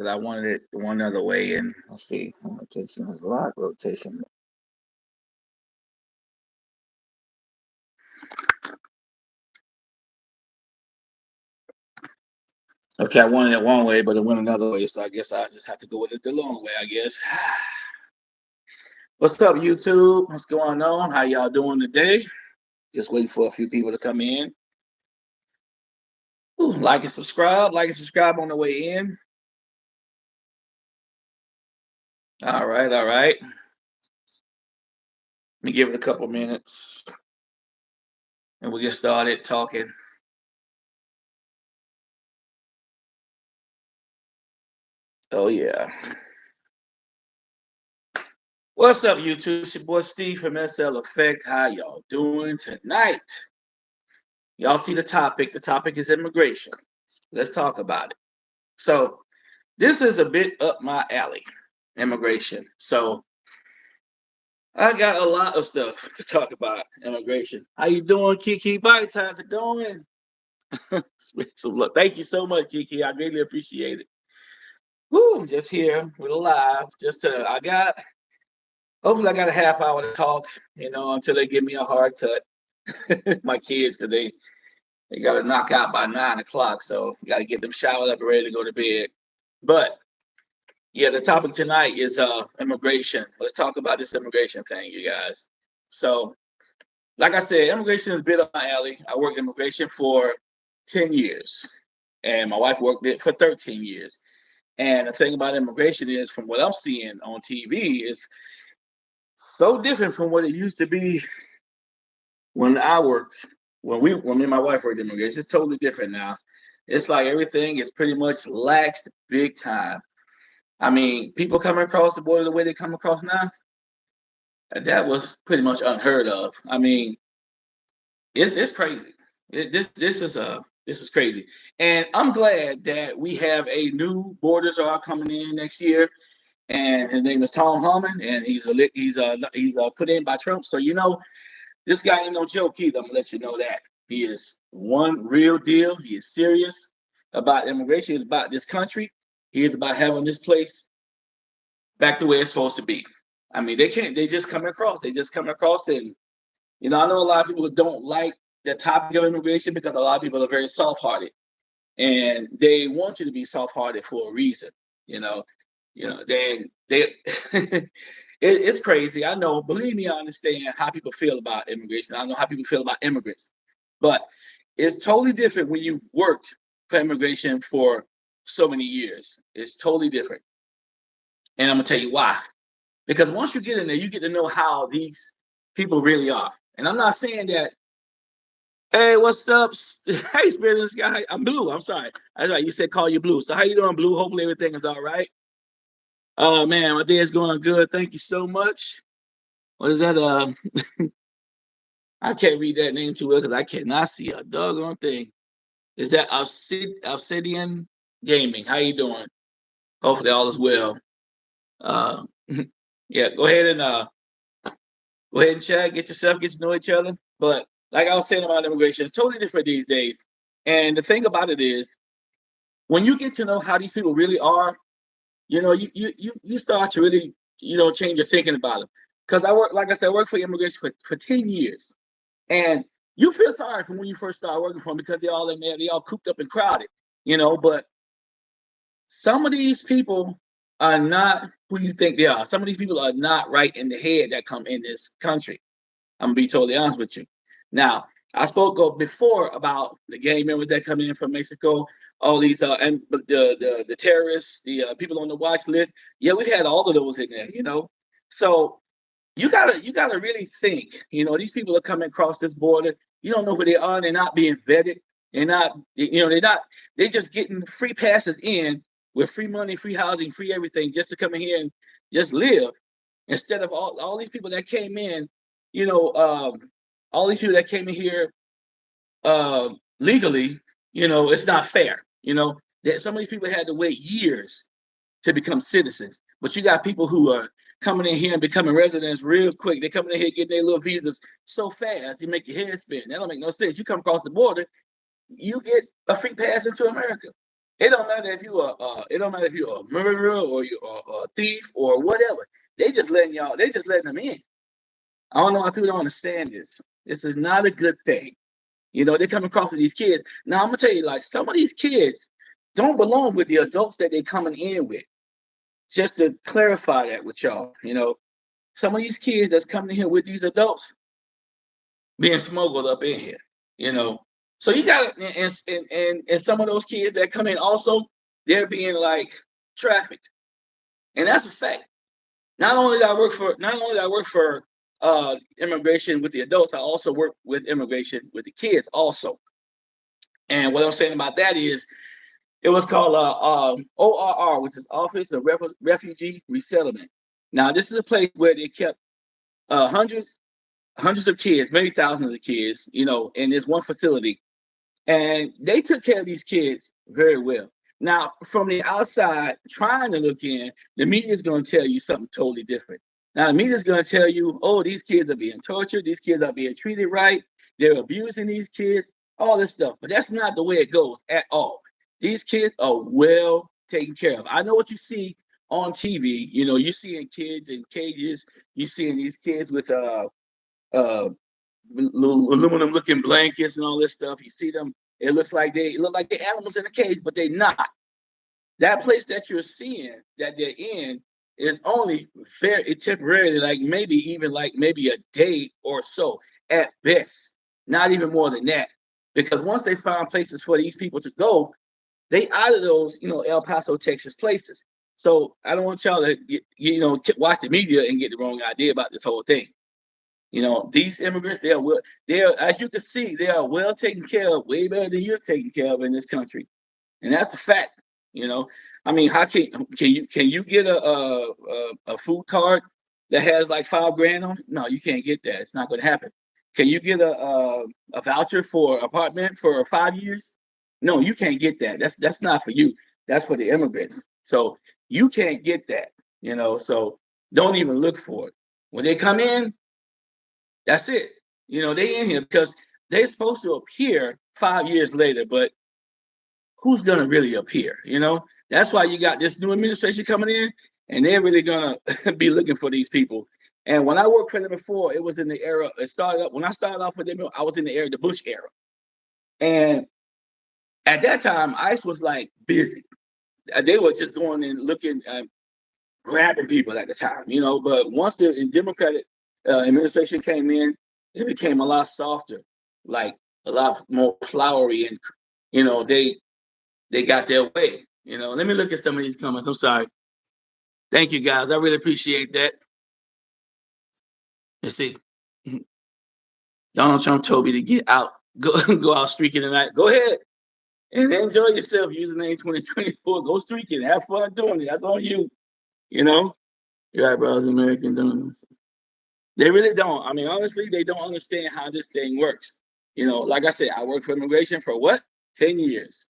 because I wanted it one other way. And let's see, rotation is lock, rotation. Okay, I wanted it one way, but it went another way. So I guess I just have to go with it the long way, I guess. What's up, YouTube? What's going on? How y'all doing today? Just waiting for a few people to come in. Ooh, like and subscribe. Like and subscribe on the way in. All right, all right. Let me give it a couple minutes and we'll get started talking. Oh, yeah. What's up, YouTube? It's your boy Steve from SL Effect. How y'all doing tonight? Y'all see the topic. The topic is immigration. Let's talk about it. So, this is a bit up my alley, immigration. So, I got a lot of stuff to talk about immigration. How you doing, Kiki Bites? How's it going? So, look, thank you so much, Kiki. I greatly appreciate it. Woo, I'm just here. We're live. Hopefully I got a half hour to talk, until they give me a hard cut. My kids, because they got to knock out by 9 o'clock. So got to get them showered up and ready to go to bed. But yeah, the topic tonight is immigration. Let's talk about this immigration thing, you guys. So, like I said, immigration is a bit up my alley. I worked immigration for 10 years, and my wife worked it for 13 years. And the thing about immigration is, from what I'm seeing on TV, is so different from what it used to be when I worked. When me and my wife worked immigration, it's totally different now. It's like everything is pretty much laxed big time. I mean, people coming across the border the way they come across now, that was pretty much unheard of. I mean, it's crazy. This is crazy, and I'm glad that we have a new border czar coming in next year, and his name is Tom Harmon, and he's put in by Trump. So this guy ain't no joke either. I'm gonna let you know that he is one real deal. He is serious about immigration. He's about this country. He is about having this place back the way it's supposed to be. I mean, they can't. They just come across. They just come across, and I know a lot of people don't like the topic of immigration because a lot of people are very soft-hearted, and they want you to be soft-hearted for a reason. You know, they it's crazy. I know. Believe me, I understand how people feel about immigration. I know how people feel about immigrants, but it's totally different when you've worked for immigration for so many years. It's totally different, and I'm gonna tell you why. Because once you get in there, you get to know how these people really are. And I'm not saying that, hey, what's up? Hey, Spirit in the Sky. I'm Blue. I'm sorry. That's right. You said call you Blue. So how you doing, Blue? Hopefully everything is all right. Oh man, my day is going good. Thank you so much. What is that? I can't read that name too well because I cannot see a doggone thing. Is that Obsidian Gaming? How you doing? Hopefully all is well. Uh, yeah, go ahead and chat, get to know each other. But like I was saying about immigration, it's totally different these days. And the thing about it is, when you get to know how these people really are, you start to really, change your thinking about them. Because like I said, I worked for immigration for 10 years. And you feel sorry for when you first start working for them because they're all in there, they all cooped up and crowded, but some of these people are not who you think they are. Some of these people are not right in the head that come in this country. I'm gonna be totally honest with you. Now, I spoke before about the gang members that come in from Mexico, all these and the terrorists, the people on the watch list. Yeah, we've had all of those in there. So you gotta really think. These people are coming across this border. You don't know who they are. They're not being vetted. They're not. They're not. They're just getting free passes in with free money, free housing, free everything, just to come in here and just live. Instead of all these people that came in, you know, um, all these people that came in here legally, it's not fair. That some of these people had to wait years to become citizens. But you got people who are coming in here and becoming residents real quick. They're coming in here getting their little visas so fast, you make your head spin. That don't make no sense. You come across the border, you get a free pass into America. It don't matter if you are it don't matter if you're a murderer or you're a thief or whatever. They just letting y'all. They just letting them in. I don't know why people don't understand this. This is not a good thing. You know, they come across with these kids. Now I'm gonna tell you, like some of these kids don't belong with the adults that they coming in with. Just to clarify that with y'all, you know, some of these kids that's coming in here with these adults being smuggled up in here, you know. So you got and some of those kids that come in also, they're being like trafficked, and that's a fact. Not only do I work for immigration with the adults, I also work with immigration with the kids also. And what I'm saying about that is it was called ORR, which is Office of Refugee Resettlement. Now, this is a place where they kept hundreds of kids, maybe thousands of kids, you know, in this one facility. And they took care of these kids very well. Now, from the outside, trying to look in, the media is going to tell you something totally different. Now, the media is going to tell you, oh, these kids are being tortured, these kids are being treated right, they're abusing these kids, all this stuff. But that's not the way it goes at all. These kids are well taken care of. I know what you see on TV. You know, you seeing kids in cages, you seeing these kids with uh aluminum looking blankets and all this stuff. You see them, it look like they're animals in a cage, but they're not. That place that you're seeing that they're in is only very temporarily, like maybe a day or so at best, not even more than that. Because once they find places for these people to go, they out of those, you know, El Paso, Texas places. So I don't want y'all to watch the media and get the wrong idea about this whole thing. You know, these immigrants, as you can see, they are well taken care of, way better than you're taken care of in this country, and that's a fact. You know, I mean, how can you get a food card that has like 5 grand on it? No, you can't get that. It's not going to happen. Can you get a voucher for apartment for 5 years? No, you can't get that. That's not for you. That's for the immigrants. So you can't get that. You know, so don't even look for it. When they come in, that's it. You know, they in here because they're supposed to appear 5 years later, but who's gonna really appear? You know, that's why you got this new administration coming in, and they're really gonna be looking for these people. And when I worked for them before, it was in the era. It started up when I started off with them. I was in the era, the Bush era, and at that time, ICE was like busy. They were just going and looking, grabbing people at the time, you know. But once the Democratic administration came in, it became a lot softer, like a lot more flowery, and you know they got their way. You know, let me look at some of these comments. I'm sorry. Thank you guys. I really appreciate that. Let's see. Donald Trump told me to get out, go go out streaking tonight. Go ahead and enjoy yourself. Username 2024. Go streaking. Have fun doing it. That's on you. You know. You're right, brothers. American doing this. They really don't. I mean, honestly, they don't understand how this thing works. You know, like I said, I worked for immigration for what? 10 years.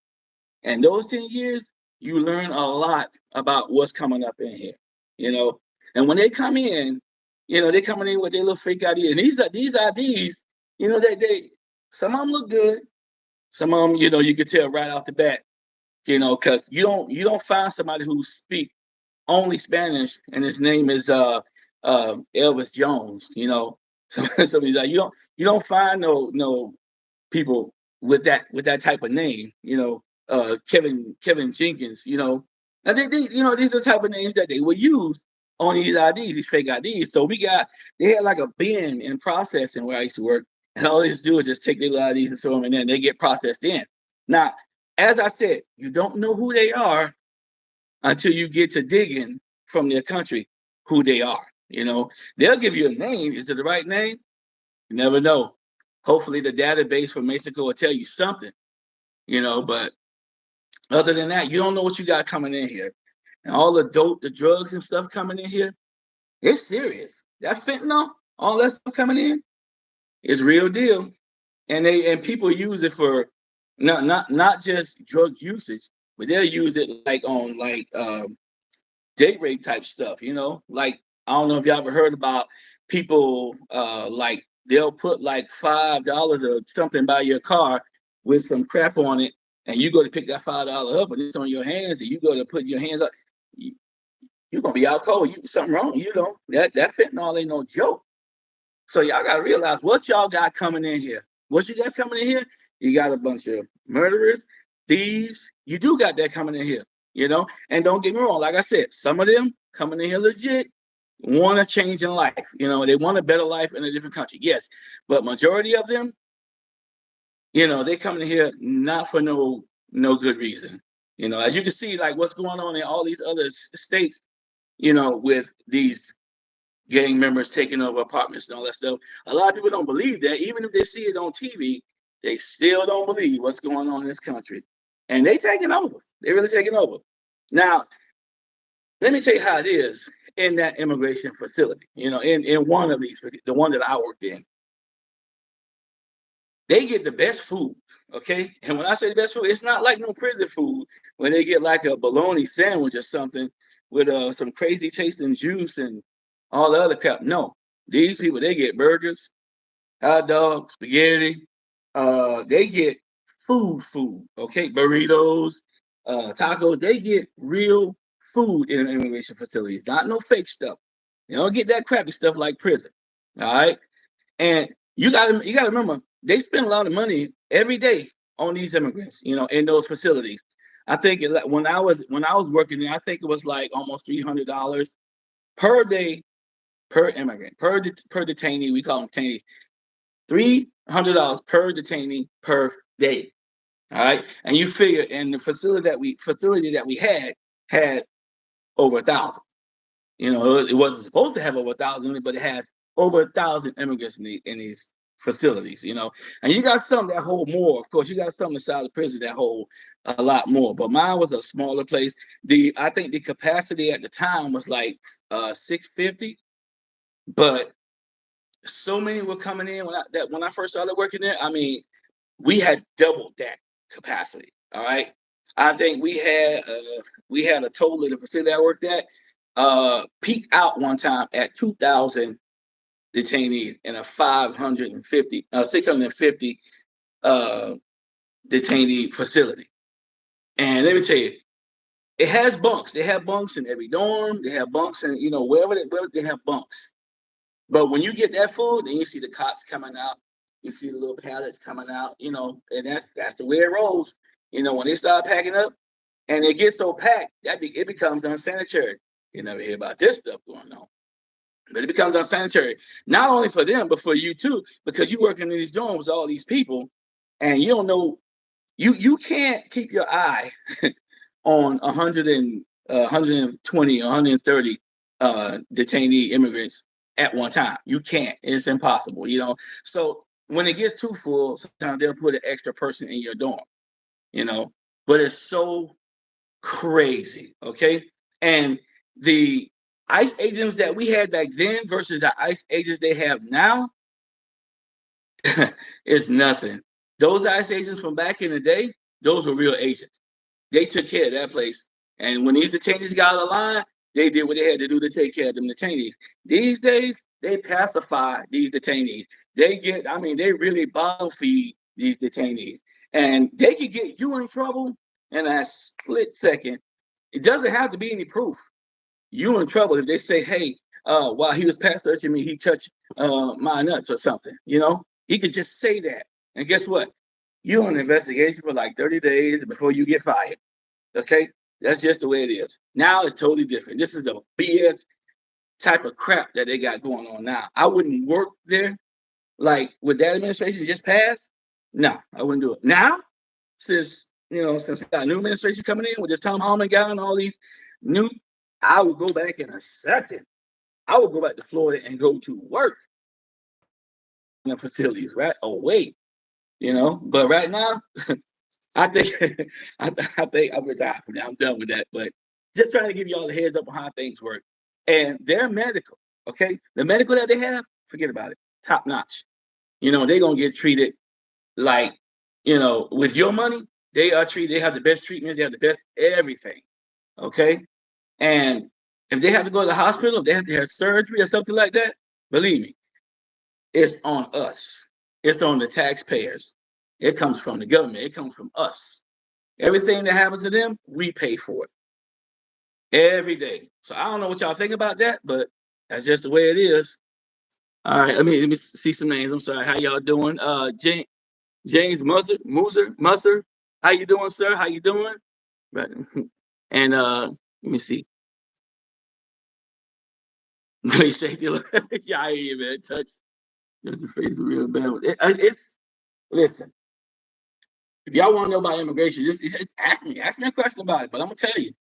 And those 10 years, you learn a lot about what's coming up in here, you know. And when they come in, you know, they coming in with their little fake ID. And these IDs, you know, they some of them look good. Some of them, you know, you can tell right off the bat, you know, because you don't find somebody who speak only Spanish and his name is Elvis Jones, you know. Somebody's like you don't find no people with that type of name, you know, Kevin Jenkins, you know. Now you know, these are the type of names that they would use on these IDs, these fake IDs. So they had like a bin in processing where I used to work, and all they just do is just take their IDs and throw them in there, and they get processed in. Now, as I said, you don't know who they are until you get to digging from their country who they are. You know, they'll give you a name. Is it the right name? You never know. Hopefully, the database from Mexico will tell you something, you know, but other than that, you don't know what you got coming in here. And all the dope, the drugs and stuff coming in here, it's serious. That fentanyl, all that stuff coming in is real deal. And people use it for not just drug usage, but they'll use it like on like date rape type stuff, you know? Like, I don't know if y'all ever heard about people like they'll put like $5 or something by your car with some crap on it and you go to pick that $5 up, and it's on your hands, and you go to put your hands up, you, you're gonna be out cold. You something wrong. You know that fentanyl ain't no joke. So y'all gotta realize what y'all got coming in here. What you got coming in here? You got a bunch of murderers, thieves. You do got that coming in here, you know. And don't get me wrong, like I said, some of them coming in here legit want a change in life. You know, they want a better life in a different country. Yes, but majority of them, you know, they coming in here not for no good reason. You know, as you can see, like what's going on in all these other states, you know, with these gang members taking over apartments and all that stuff. A lot of people don't believe that. Even if they see it on TV, they still don't believe what's going on in this country. And they taking over. They really taking over. Now, let me tell you how it is in that immigration facility. You know, in one of these, the one that I worked in, they get the best food. Okay. And when I say the best food, it's not like no prison food where they get like a bologna sandwich or something with some crazy tasting juice and all the other crap. No, these people, they get burgers, hot dogs, spaghetti. They get food. Okay, burritos, tacos. They get real food in immigration facilities, not no fake stuff. They don't get that crappy stuff like prison. All right, and you gotta remember they spend a lot of money every day on these immigrants. You know, in those facilities. I think when I was working there, I think it was like almost $300 per day per immigrant, per detainee. We call them detainees. $300 per detainee per day. All right, and you figure, and the facility that we had over 1,000. You know, it wasn't supposed to have over 1,000, but it has over 1,000 immigrants in these facilities. You know, and you got some that hold more. Of course, you got some inside the prison that hold a lot more. But mine was a smaller place. I think the capacity at the time was like 650, but so many were coming in when I first started working there. I mean, we had doubled that capacity. All right, I think we had a total of the facility I worked at peaked out one time at 2,000 detainees in a 650 uh, detainee facility. And let me tell you, it has bunks. They have bunks in every dorm. They have bunks in wherever they have bunks. But when you get that food, then you see the cots coming out, you see the little pallets coming out, and that's the way it rolls. When they start packing up and it gets so packed that it becomes unsanitary. You never hear about this stuff going on. But it becomes unsanitary, not only for them, but for you too, because you working in these dorms with all these people, and you don't know, you can't keep your eye on 100 and 120, 130 detainee immigrants at one time. You can't. It's impossible. So when it gets too full, sometimes they'll put an extra person in your dorm. But it's so crazy. Okay, and the ICE agents that we had back then versus the ICE agents they have now is nothing. Those ICE agents from back in the day, those were real agents. They took care of that place. And when these detainees got out of line, they did what they had to do to take care of them detainees. These days, they pacify these detainees. They really bottle feed these detainees. And they could get you in trouble in a split second. It doesn't have to be any proof. You in trouble if they say, hey, while he was past searching me, he touched my nuts or something. He could just say that. And guess what? You're on an investigation for like 30 days before you get fired. Okay? That's just the way it is. Now it's totally different. This is the BS type of crap that they got going on now. I wouldn't work there like with that administration just passed. No, I wouldn't do it. Now, since we got a new administration coming in with this Tom Holman guy and all these new, I would go back in a second. I would go back to Florida and go to work in the facilities right away. But right now, I think I think I'm retired from that. I'm done with that. But just trying to give you all the heads up on how things work. And their medical, okay, the medical that they have, forget about it, top notch. They're gonna get treated like, with your money, they are treated. They have the best treatment. They have the best everything. Okay, and if they have to go to the hospital, if they have to have surgery or something like that, believe me, it's on us. It's on the taxpayers. It comes from the government. It comes from us. Everything that happens to them, we pay for it every day. So I don't know what y'all think about that, but that's just the way it is. All right, let me see some names. I'm sorry. How y'all doing? James Musser. How you doing, sir? How you doing? Right. And let me see. Great safety. Yeah, I hear you, man. Touch. There's the face is real bad. It's listen. If y'all want to know about immigration, just ask me. Ask me a question about it. But I'm gonna tell you,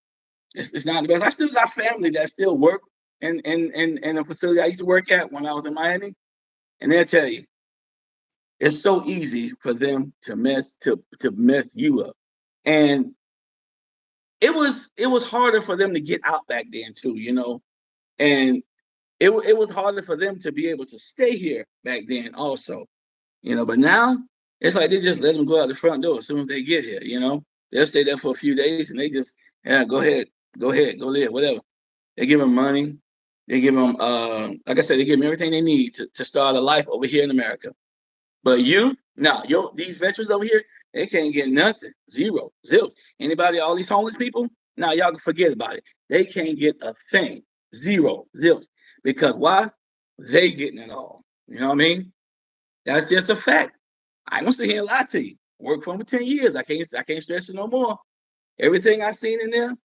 it's not the best. I still got family that still work in a facility I used to work at when I was in Miami, and they'll tell you it's so easy for them to mess you up. And it was harder for them to get out back then too, and it was harder for them to be able to stay here back then also, but now it's like they just let them go out the front door as soon as they get here. They'll stay there for a few days and they just, yeah, go ahead, go live, whatever. They give them money. They give them, like I said, they give them everything they need to start a life over here in America. But these veterans over here, they can't get nothing. Zero, zilch. Anybody, all these homeless people, now y'all can forget about it. They can't get a thing. Zero, zilch. Because why? They getting it all. You know what I mean? That's just a fact. I ain't gonna sit here and lie to you. Worked for them 10 years. I can't stress it no more. Everything I seen in there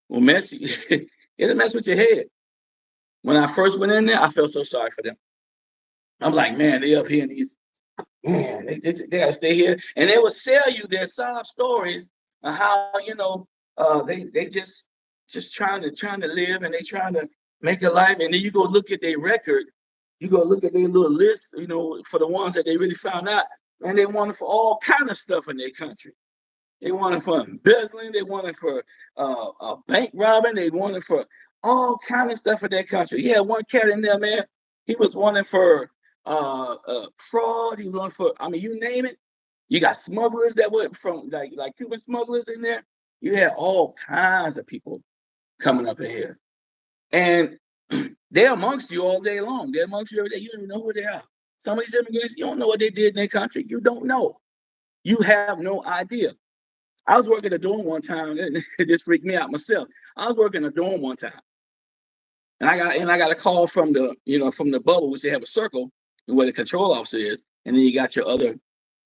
will mess you. It'll mess with your head. When I first went in there, I felt so sorry for them. I'm like, man, they up here in these. Man, they gotta stay here, and they would sell you their sob stories of how they just trying to live, and they trying to make a life, and then you go look at their record, you go look at their little list, for the ones that they really found out, and they wanted for all kind of stuff in their country. They wanted for embezzling, they wanted for bank robbing, they wanted for all kind of stuff in their country. Yeah, one cat in there, man, he was wanted for fraud. He run for, I mean, you name it. You got smugglers that were from like Cuban smugglers in there. You had all kinds of people coming up in here, and they're amongst you all day long. They're amongst you every day. You don't even know who they are. Some of these immigrants, you don't know what they did in their country. You don't know. You have no idea. I was working a dorm one time. It just freaked me out myself. I was working a dorm one time, and I got a call from the bubble, which they have a circle where the control officer is, and then you got your other,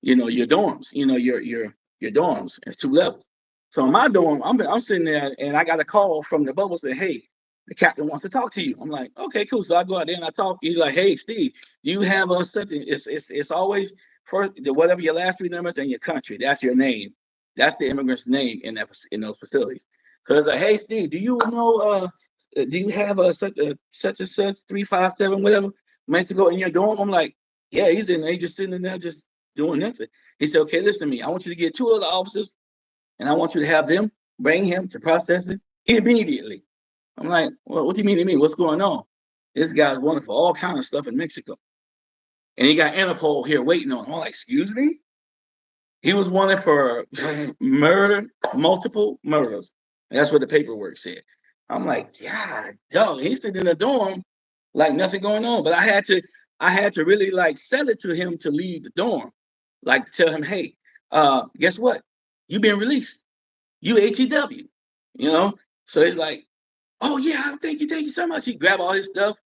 your dorms, your dorms. It's two levels. So in my dorm, I'm sitting there, and I got a call from the bubble saying, "Hey, the captain wants to talk to you." I'm like, "Okay, cool." So I go out there and I talk. He's like, "Hey, Steve, you have a such a, it's always first whatever your last three numbers and your country. That's your name. That's the immigrant's name in those facilities." So it's like, "Hey, Steve, do you know do you have a such and such 357 whatever Mexico in your dorm?" I'm like, "Yeah, he's in there. He's just sitting in there just doing nothing." He said, "Okay, listen to me. I want you to get two other officers, and I want you to have them bring him to processing immediately." I'm like, "Well, what do you mean to me? What's going on?" This guy's wanted for all kind of stuff in Mexico, and he got Interpol here waiting on him. I'm like, "Excuse me?" He was wanted for murder, multiple murders. That's what the paperwork said. I'm like, God, dog. He's sitting in the dorm like nothing going on. But I had to really like sell it to him to leave the dorm. Like tell him, hey, guess what? You've been released. You ATW. You know? So it's like, oh yeah, thank you so much. He grabbed all his stuff.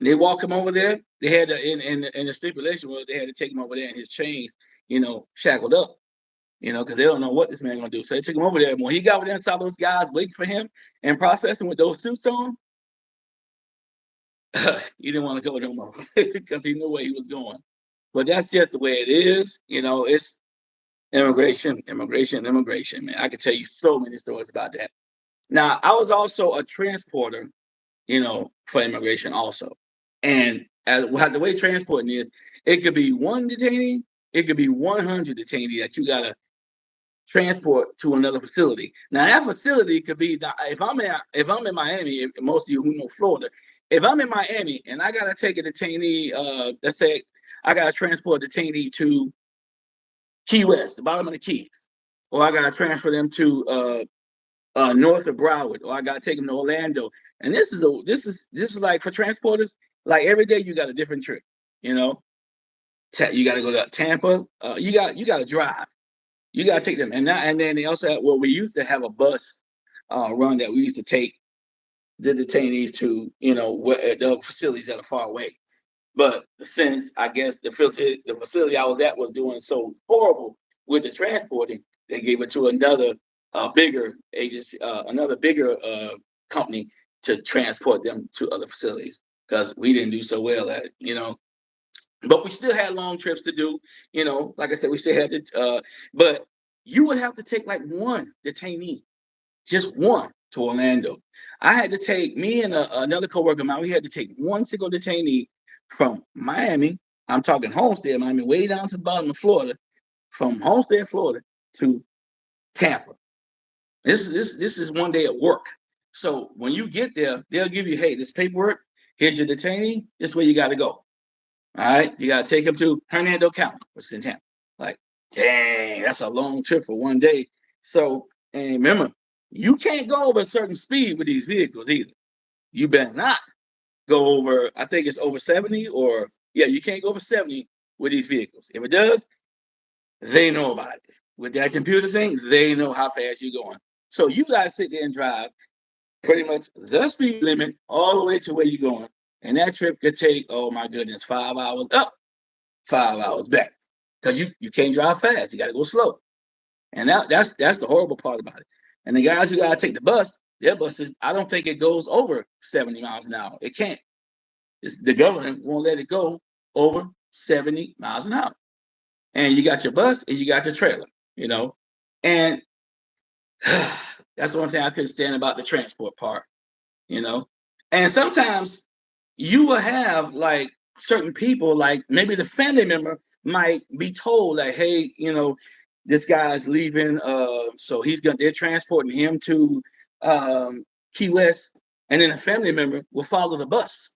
They walk him over there. They had to, in the stipulation was they had to take him over there in his chains, shackled up, because they don't know what this man gonna do. So they took him over there. When he got over there and saw those guys waiting for him and processing with those suits on, he didn't want to go no more because he knew where he was going. But that's just the way it is. It's immigration, man. I could tell you so many stories about that. Now, I was also a transporter, for immigration also. And the way transporting is, it could be one detainee, it could be 100 detainee that you gotta transport to another facility. Now that facility could be if I'm in Miami, most of you who know Florida, if I'm in Miami and I gotta take a detainee, let's say I gotta transport a detainee to Key West, the bottom of the Keys, or I gotta transfer them to north of Broward, or I gotta take them to Orlando. And this is like for transporters, like every day you got a different trip. You gotta go to Tampa. You got to drive. You gotta take them, and now and then they also have, well, we used to have a bus run that we used to take the detainees to, the facilities that are far away. But since I guess the facility I was at was doing so horrible with the transporting, they gave it to another bigger agency, another bigger company to transport them to other facilities because we didn't do so well at it. But we still had long trips to do. Like I said, we still had to. But you would have to take like one detainee, just one, to Orlando. I had to take me and another coworker of mine. We had to take one single detainee from Miami. I'm talking Homestead, Miami, way down to the bottom of Florida, from Homestead, Florida, to Tampa. This is one day at work. So when you get there, they'll give you, hey, this paperwork. Here's your detainee. This way you got to go. All right, you got to take him to Hernando County, which is in Tampa. Like, dang, that's a long trip for one day. So, and remember, you can't go over a certain speed with these vehicles either. You better not go over, I think it's over 70, or yeah, you can't go over 70 with these vehicles. If it does, they know about it. With that computer thing, they know how fast you're going. So you got to sit there and drive pretty much the speed limit all the way to where you're going. And that trip could take, oh my goodness, 5 hours up, 5 hours back. Because you can't drive fast. You got to go slow. And that's the horrible part about it. And the guys who got to take the bus, their buses, I don't think it goes over 70 miles an hour. It can't. The government won't let it go over 70 miles an hour. And you got your bus and you got your trailer. And that's the one thing I couldn't stand about the transport part, you know. And sometimes you will have like certain people, like maybe the family member might be told like, hey, this guy's leaving, so they're transporting him to Key West, and then a family member will follow the bus,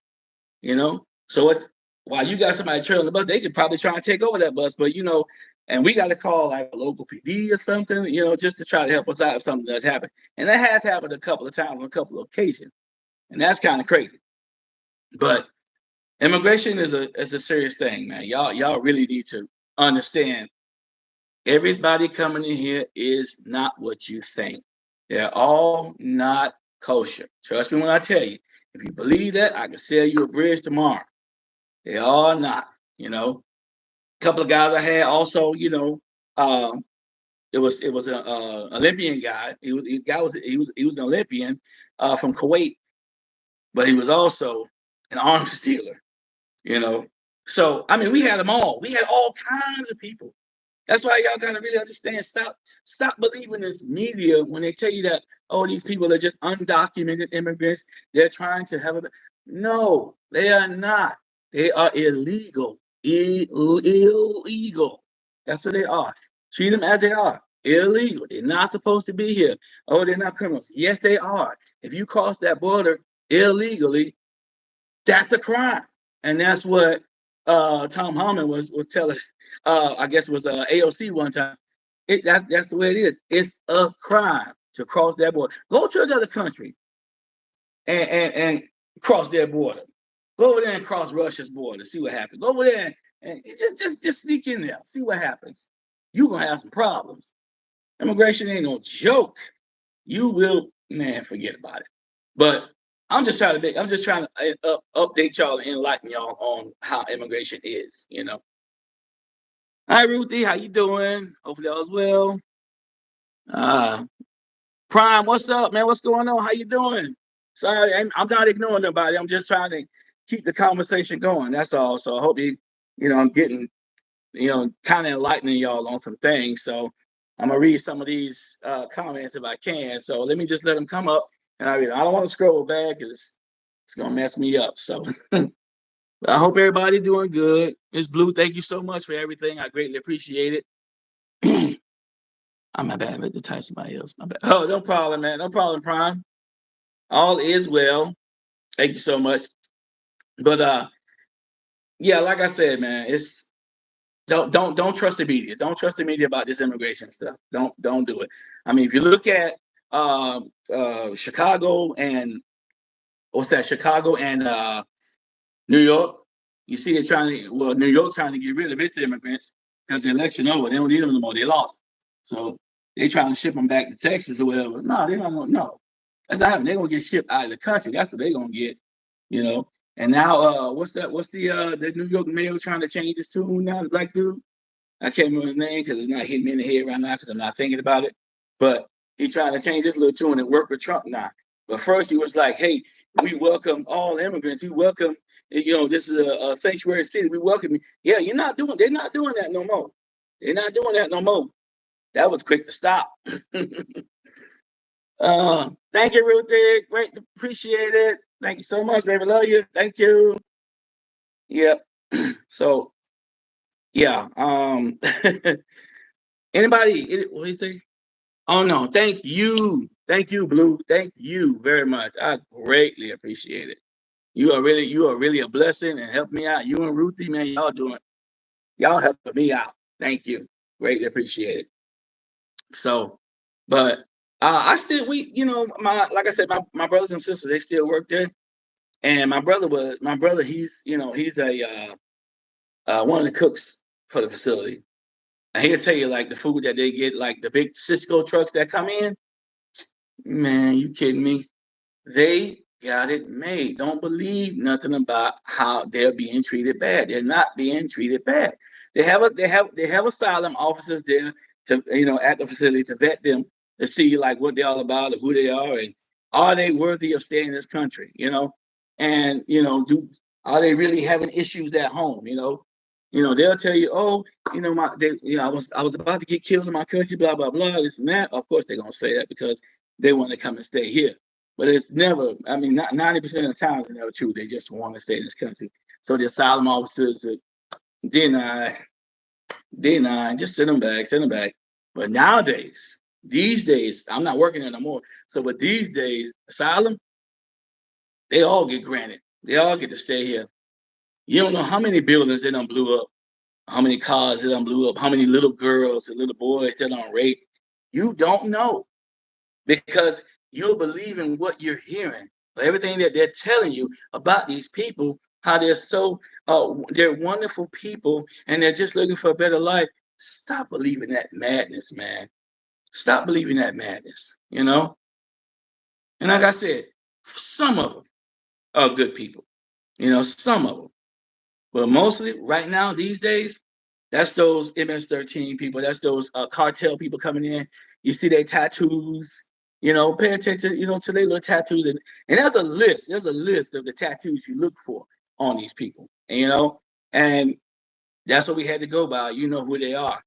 So it's while you got somebody trailing the bus, they could probably try and take over that bus, but and we got to call like a local PD or something, just to try to help us out if something does happen. And that has happened a couple of times on a couple of occasions, and that's kind of crazy. But immigration is a serious thing, man. Y'all really need to understand. Everybody coming in here is not what you think. They're all not kosher. Trust me when I tell you. If you believe that, I can sell you a bridge tomorrow. They are not. A couple of guys I had also. It was a Olympian guy. He was an Olympian from Kuwait, but he was also an arms dealer. So I mean, we had them all. We had all kinds of people. That's why y'all gotta really understand. Stop believing this media when they tell you that, oh, these people are just undocumented immigrants. They're trying to have a no, they are not. They are illegal. Illegal. That's what they are. Treat them as they are. Illegal. They're not supposed to be here. Oh, they're not criminals. Yes, they are. If you cross that border illegally, that's a crime. And that's what Tom Harmon was telling. I guess it was AOC one time. That's the way it is. It's a crime to cross that border. Go to another country and cross their border. Go over there and cross Russia's border. See what happens. Go over there and just sneak in there. See what happens. You're gonna have some problems. Immigration ain't no joke. You will, man, forget about it. But I'm just trying to update y'all and enlighten y'all on how immigration is. Hi, Ruthie, how you doing? Hopefully all's well. Uh, Prime, what's up, man? What's going on? How you doing? Sorry, I'm not ignoring nobody. I'm just trying to keep the conversation going. That's all. So I hope I'm getting, kind of enlightening y'all on some things. So I'm gonna read some of these comments if I can. So let me just let them come up, and I don't want to scroll back because it's gonna mess me up. So I hope everybody doing good. Miss Blue, thank you so much for everything. I greatly appreciate it. I'm my bad. I meant to type somebody else. My bad. Oh, no problem, man. No problem, Prime. All is well. Thank you so much. But yeah, like I said, man, it's don't trust the media. Don't trust the media about this immigration stuff. Don't do it. I mean, if you look at Chicago and what's that? Chicago and New York, you see New York trying to get rid of its immigrants because the election over. They don't need them anymore. They lost. So they trying to ship them back to Texas or whatever. No, they don't want no. That's not happening. They're gonna get shipped out of the country. That's what they're gonna get, you know. And now what's that? What's the New York mayor trying to change his tune now, the black dude? I can't remember his name because it's not hitting me in the head right now because I'm not thinking about it. But he's trying to change this little tune and work with Trump now. But first he was like, hey, we welcome all immigrants. We welcome, this is a sanctuary city. We welcome you. Yeah, they're not doing that no more. They're not doing that no more. That was quick to stop. Thank you, Ruthie. Great, appreciate it. Thank you so much, baby. Love you. Thank you. Yep. So yeah. Anybody? What do you say? Oh no, thank you, Blue. Thank you very much. I greatly appreciate it. You are really a blessing and help me out. You and Ruthie, man, y'all helping me out. Thank you. Greatly appreciate it. So, but I still my like I said, my brothers and sisters, they still work there. And my brother, he's a one of the cooks for the facility. And he'll tell you like the food that they get, like the big Cisco trucks that come in. Man, you kidding me? They got it made. Don't believe nothing about how they're being treated bad. They're not being treated bad. They have asylum officers there to at the facility to vet them to see like what they're all about and who they are they worthy of staying in this country, and do are they really having issues at home, they'll tell you, oh, I was about to get killed in my country, blah blah blah, this and that. Of course they're gonna say that because they want to come and stay here. But it's never, I mean, not 90% of the time it's never true. They just want to stay in this country. So the asylum officers deny, just send them back, send them back. But nowadays, these days, I'm not working there no more. So, but these days, asylum, they all get granted. They all get to stay here. You don't know how many buildings they done blew up, how many cars they done blew up, how many little girls and little boys they done raped. You don't know because you'll believe in what you're hearing, everything that they're telling you about these people, how they're wonderful people and they're just looking for a better life. Stop believing that madness, man. Stop believing that madness. And like I said, some of them are good people, some of them. But mostly right now, these days, that's those MS-13 people. That's those cartel people coming in. You see their tattoos. Pay attention, to their little tattoos. And there's a list. There's a list of the tattoos you look for on these people. And that's what we had to go by. You know who they are.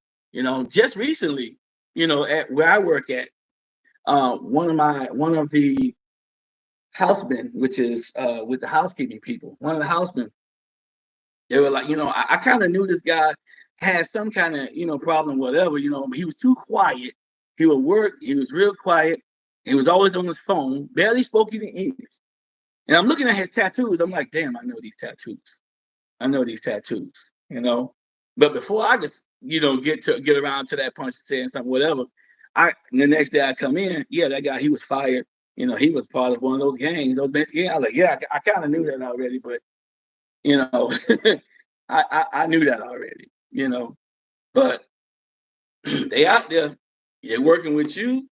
Just recently, at where I work at, one of the housemen, which is with the housekeeping people, one of the housemen, they were like, I kind of knew this guy had some kind of, problem, whatever, he was too quiet. He would work, he was real quiet. He was always on his phone, barely spoke even English. And I'm looking at his tattoos. I'm like, damn, I know these tattoos. I know these tattoos. But before I just, get around to that point of saying something, whatever, the next day I come in, yeah, that guy, he was fired. He was part of one of those gangs, those basic gangs. I was like, yeah, I kind of knew that already, but you know, I knew that already. But they out there, they're working with you,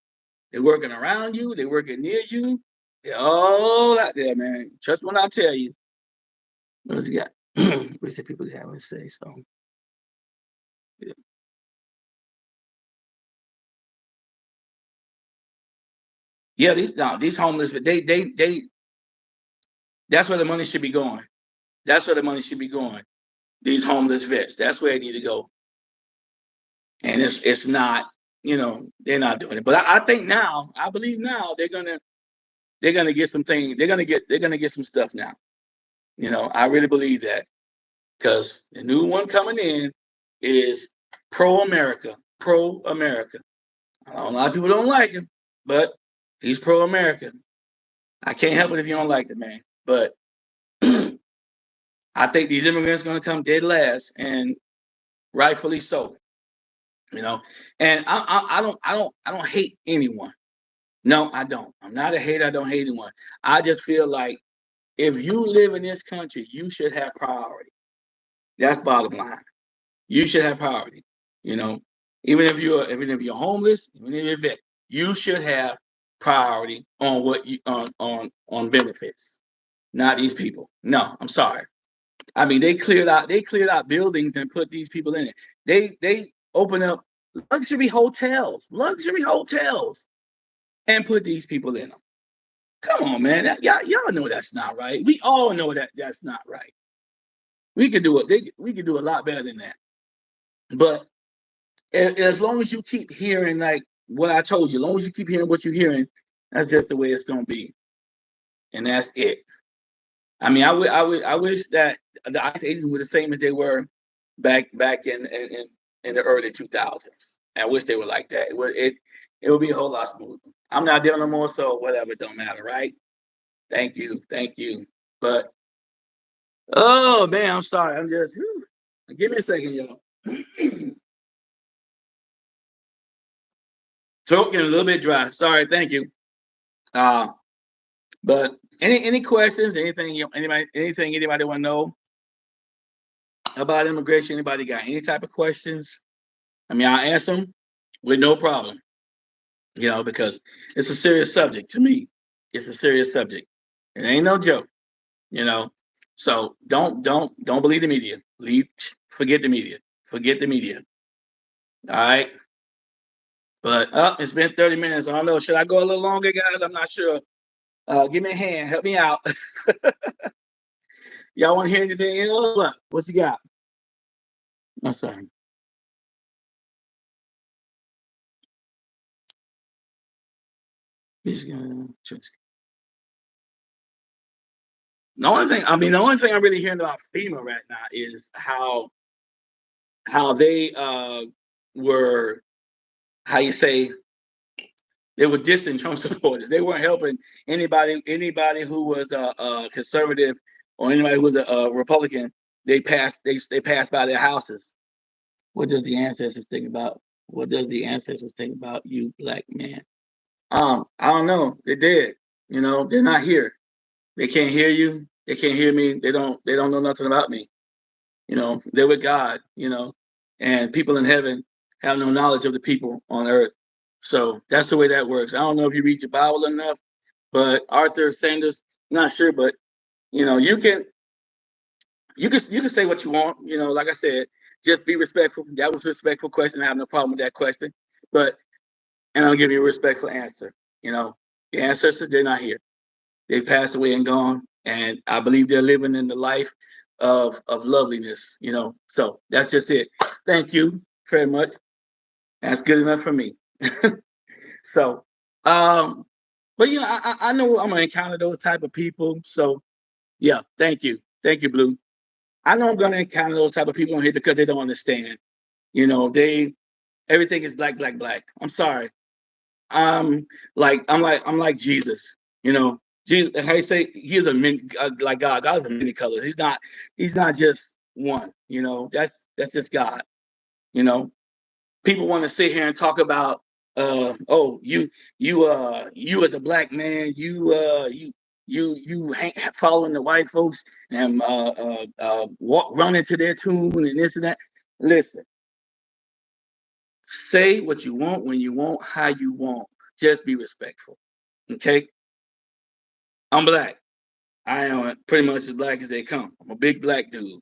they're working around you, they're working near you, they're all out there, man. Trust when I tell you. What else you got? What's the people have to say? So yeah. Yeah, these homeless, they that's where the money should be going. That's where the money should be going. These homeless vets, that's where they need to go. And it's not, they're not doing it. But I think now, I believe now they're gonna get some things. They're gonna get some stuff now. I really believe that because the new one coming in is pro America, pro America. A lot of people don't like him, but he's pro America. I can't help it if you don't like the man, but I think these immigrants gonna come dead last, and rightfully so. You know, and I don't hate anyone. No, I don't. I'm not a hater. I don't hate anyone. I just feel like if you live in this country, you should have priority. That's bottom line. You should have priority. You know, Even if you're homeless, even if you're vet, you should have priority on what you on benefits. Not these people. No, I'm sorry. I mean, they cleared out buildings and put these people in it. They open up luxury hotels, and put these people in them. Come on, man. Y'all know that's not right. We all know that that's not right. We could do it. We could do a lot better than that. But as long as you keep hearing like what I told you, as long as you keep hearing what you're hearing, that's just the way it's gonna be, and that's it. I mean, I wish that the ICE agents were the same as they were back in the early 2000s. I wish they were like that. It would be a whole lot smoother. I'm not there no more, so whatever, it don't matter, right? Thank you. But oh man, I'm sorry. I'm just whew. Give me a second, y'all. Throat getting a little bit dry. Sorry, thank you. Uh, but any questions? Anybody want to know about immigration? Anybody got any type of questions? I mean, I'll answer them with no problem. Because it's a serious subject to me. It's a serious subject. It ain't no joke. You know. So don't believe the media. Forget the media. Forget the media. All right. But it's been 30 minutes. I don't know. Should I go a little longer, guys? I'm not sure. Give me a hand. Help me out. Y'all want to hear anything else? What's he got? I'm sorry. The only thing I'm really hearing about FEMA right now is how they were, how you say, they were dissing Trump supporters. They weren't helping anybody who was a conservative or anybody who was a Republican. They passed by their houses. What does the ancestors think about? What does the ancestors think about you, black man? I don't know. They're dead. They're not here. They can't hear you. They can't hear me. They don't know nothing about me. They're with God. And people in heaven have no knowledge of the people on earth. So that's the way that works. I don't know if you read your Bible enough, but Arthur Sanders, not sure, but you can say what you want. Like I said, just be respectful. That was a respectful question. I have no problem with that question. But and I'll give you a respectful answer. The ancestors, they're not here. They passed away and gone, and I believe they're living in the life of loveliness. So that's just it. Thank you very much. That's good enough for me. So, but I know I'm gonna encounter those type of people. So yeah, thank you, Blue. I know I'm gonna encounter those type of people on here because they don't understand. They everything is black, black, black. I'm sorry. I'm like Jesus. Jesus. How you say he is a many like God. God is a many colors. He's not just one. That's just God. You know. People want to sit here and talk about oh you as a black man you following the white folks and run into their tune and this and that. Listen, say what you want when you want, how you want. Just be respectful. Okay? I'm black. I am pretty much as black as they come. I'm a big black dude.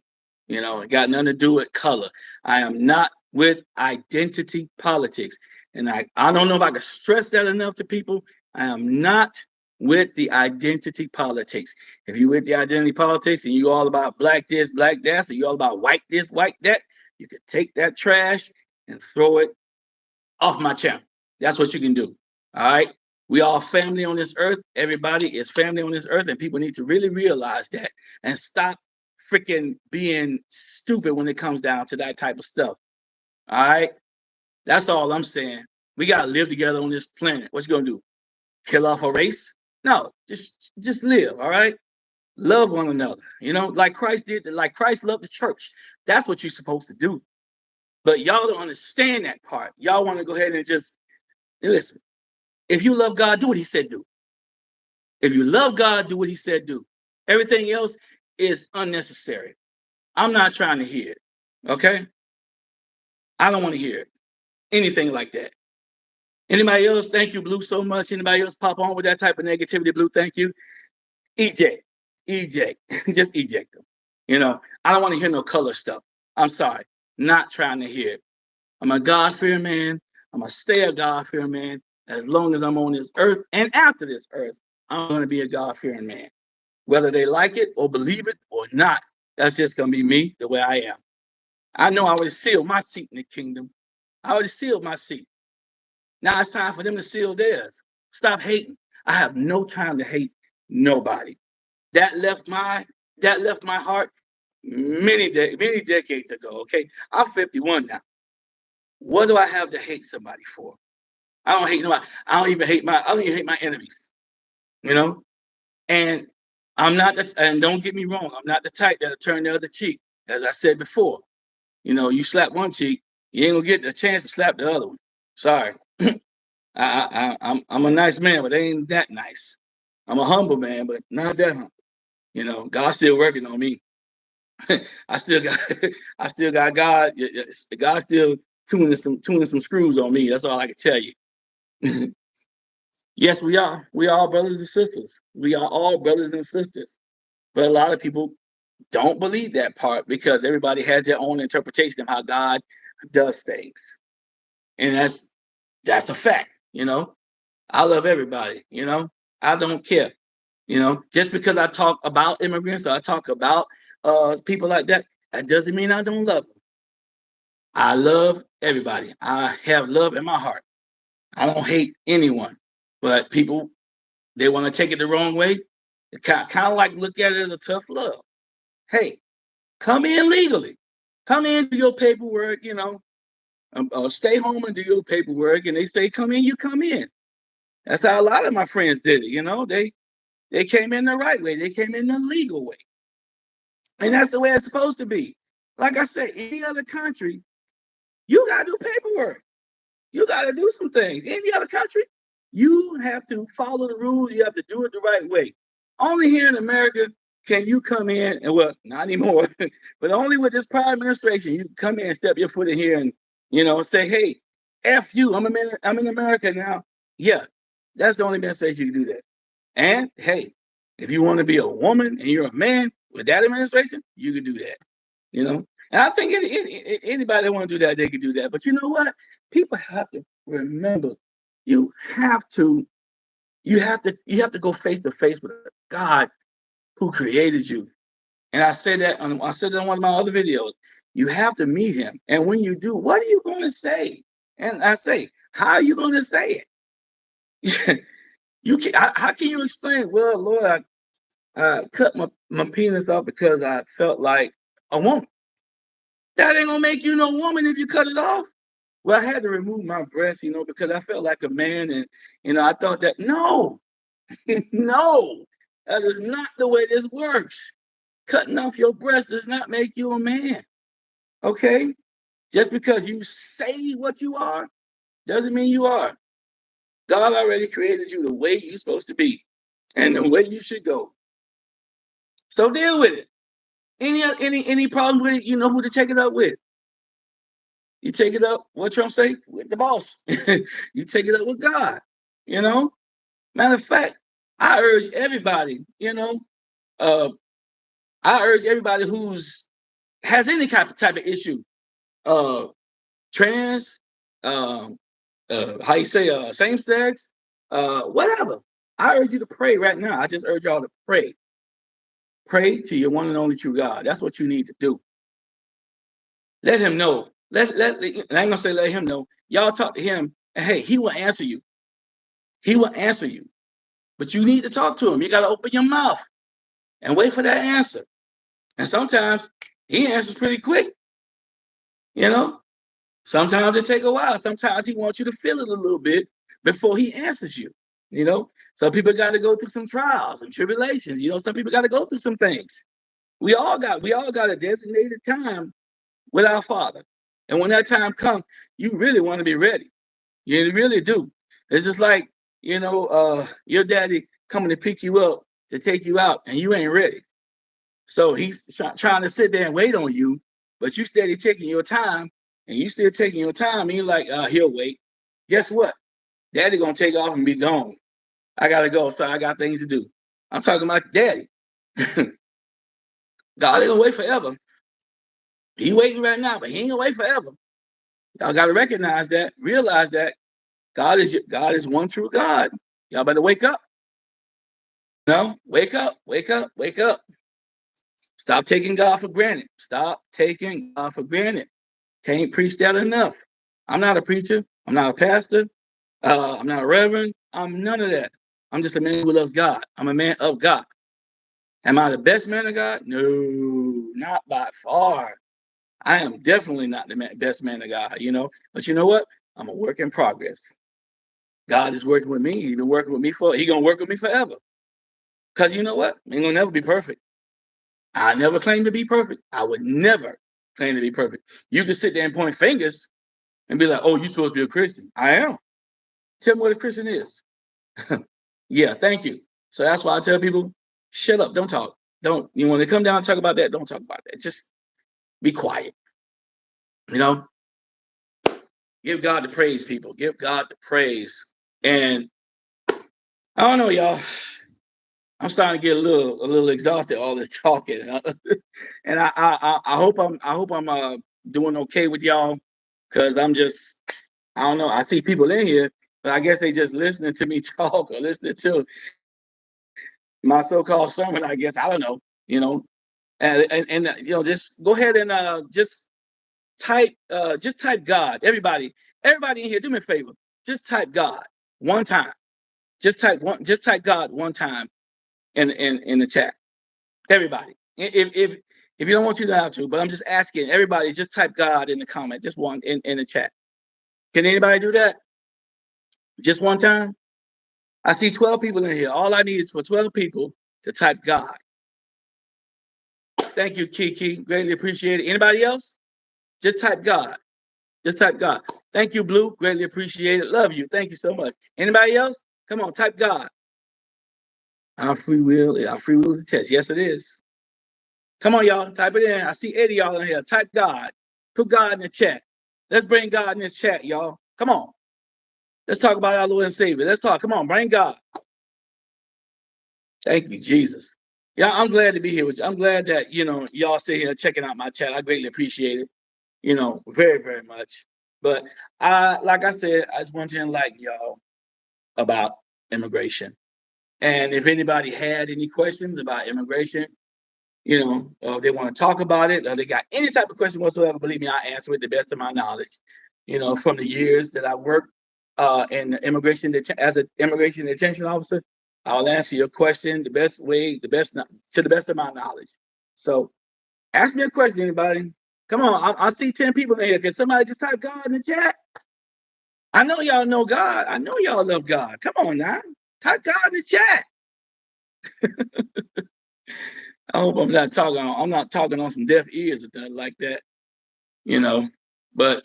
It got nothing to do with color. I am not with identity politics. And I don't know if I can stress that enough to people. I am not with the identity politics. If you with the identity politics and you all about black this, black that, or you all about white this, white that, you can take that trash and throw it off my channel. That's what you can do. All right. We all family on this earth. Everybody is family on this earth, and people need to really realize that and stop freaking being stupid when it comes down to that type of stuff. All right. That's all I'm saying. We gotta live together on this planet. What you gonna do? Kill off a race? No, just live. All right. Love one another. Like Christ did. Like Christ loved the church. That's what you're supposed to do. But y'all don't understand that part. Y'all want to go ahead and just listen. If you love God, do what he said do. If you love God, do what he said do. Everything else is unnecessary. I'm not trying to hear it. Okay? I don't want to hear it. anything like that. Anybody else? Thank you, Blue, so much. Anybody else pop on with that type of negativity, Blue? Thank you. Eject, eject, just eject them. I don't want to hear no color stuff. I'm sorry, not trying to hear it. I'm a God-fearing man. I'm going to stay a God-fearing man as long as I'm on this earth. And after this earth, I'm going to be a God-fearing man. Whether they like it or believe it or not, that's just going to be me the way I am. I know I already sealed my seat in the kingdom. I already sealed my seat. Now it's time for them to seal theirs. Stop hating. I have no time to hate nobody. That left my heart many decades ago. Okay, I'm 51 now. What do I have to hate somebody for? I don't hate nobody. I don't even hate my enemies. And I'm not that. And don't get me wrong, I'm not the type that'll turn the other cheek. As I said before, you slap one cheek, you ain't gonna get a chance to slap the other one. Sorry. I'm a nice man, but I ain't that nice. I'm a humble man, but not that humble. God's still working on me. I still got God. God's still tuning some screws on me. That's all I can tell you. Yes, we are. We are all brothers and sisters. We are all brothers and sisters. But a lot of people don't believe that part because everybody has their own interpretation of how God does things. And that's a fact. I love everybody. I don't care. Just because I talk about immigrants or I talk about people like that, that doesn't mean I don't love them. I love everybody. I have love in my heart. I don't hate anyone. But people, they want to take it the wrong way. Kind of like look at it as a tough love. Hey, come in legally. Come in, do your paperwork, stay home and do your paperwork. And they say, come in, you come in. That's how a lot of my friends did it. They came in the right way. They came in the legal way. And that's the way it's supposed to be. Like I said, any other country, you got to do paperwork. You got to do some things. Any other country, you have to follow the rules. You have to do it the right way. Only here in America can you come in, and well, not anymore, but only with this prior administration, you can come in and step your foot in here and, say, hey, F you, I'm in America now. Yeah, that's the only administration you can do that. And hey, if you want to be a woman and you're a man with that administration, you can do that. And I think anybody that want to do that, they can do that. But you know what? People have to remember, you have to go face to face with God who created you. And I said that on one of my other videos. You have to meet him. And when you do, what are you going to say? And I say, how are you going to say it? How can you explain? Well, Lord, I cut my penis off because I felt like a woman. That ain't gonna make you no woman if you cut it off. Well, I had to remove my breast, because I felt like a man, and I thought that no, no, that is not the way this works. Cutting off your breast does not make you a man. Okay? Just because you say what you are doesn't mean you are. God already created you the way you're supposed to be and the way you should go. So deal with it. Any problem with it, you know who to take it up with. You take it up, what Trump say? With the boss. You take it up with God. Matter of fact, I urge everybody, I urge everybody who's has any type of issue, trans, how you say, same sex, whatever. I urge you to pray right now. I just urge y'all to pray. Pray to your one and only true God. That's what you need to do. Let him know. I ain't gonna say let him know. Y'all talk to him, and hey, he will answer you. He will answer you. But you need to talk to him. You gotta open your mouth and wait for that answer. And sometimes he answers pretty quick. Sometimes it take a while. Sometimes he wants you to feel it a little bit before he answers you. Some people got to go through some trials and tribulations. Some people got to go through some things. We all got a designated time with our Father. And when that time comes, you really want to be ready. You really do. It's just like, your daddy coming to pick you up to take you out and you ain't ready. So he's trying to sit there and wait on you, but you steady taking your time and you still taking your time, and you're like, he'll wait. Guess what? Daddy gonna take off and be gone. I gotta go, so I got things to do. I'm talking about daddy. God ain't gonna wait forever. He waiting right now, but he ain't gonna wait forever. Y'all gotta recognize that, realize that God is one true God. Y'all better wake up. Wake up, wake up, wake up. Stop taking God for granted. Stop taking God for granted. Can't preach that enough. I'm not a preacher. I'm not a pastor. I'm not a reverend. I'm none of that. I'm just a man who loves God. I'm a man of God. Am I the best man of God? No, not by far. I am definitely not the best man of God, But you know what? I'm a work in progress. God is working with me. He's been working with me He's gonna work with me forever. Cause you know what? Ain't gonna never be perfect. I never claim to be perfect. I would never claim to be perfect. You can sit there and point fingers and be like, "Oh, you're supposed to be a Christian." I am. Tell me what a Christian is. Yeah, thank you. So that's why I tell people, shut up, don't talk. Don't you want to come down and talk about that? Don't talk about that. Just be quiet. You know, give God the praise, people. Give God the praise. And I don't know, y'all. I'm starting to get a little exhausted all this talking, and I hope I'm doing okay with y'all, because I don't know. I see people in here, but I guess they just listening to me talk or listening to my so-called sermon. I guess I don't know, and just go ahead and just type God. Everybody in here, do me a favor. Just type God one time. Just type God one time in the chat. Everybody. If you don't want you to have to, but I'm just asking everybody, just type God in the comment, just one in the chat. Can anybody do that? Just one time? I see 12 people in here. All I need is for 12 people to type God. Thank you, Kiki. Greatly appreciate it. Anybody else? Just type God. Just type God. Thank you, Blue. Greatly appreciate it. Love you. Thank you so much. Anybody else? Come on, type God. Our free will is a test. Yes, it is. Come on, y'all. Type it in. I see 80 y'all in here. Type God. Put God in the chat. Let's bring God in this chat, y'all. Come on. Let's talk about our Lord and Savior. Let's talk. Come on, bring God. Thank you, Jesus. Yeah, I'm glad to be here with you. I'm glad that, y'all sit here checking out my chat. I greatly appreciate it, very, very much. But like I said, I just want to enlighten y'all about immigration. And if anybody had any questions about immigration, they want to talk about it, or they got any type of question whatsoever, believe me, I answer it the best of my knowledge. From the years that I worked in immigration as an immigration detention officer, I'll answer your question the best way, to the best of my knowledge. So ask me a question, anybody. Come on, I see 10 people in here. Can somebody just type God in the chat? I know y'all know God. I know y'all love God. Come on now. Type God in the chat. I hope I'm not talking on some deaf ears or nothing like that, But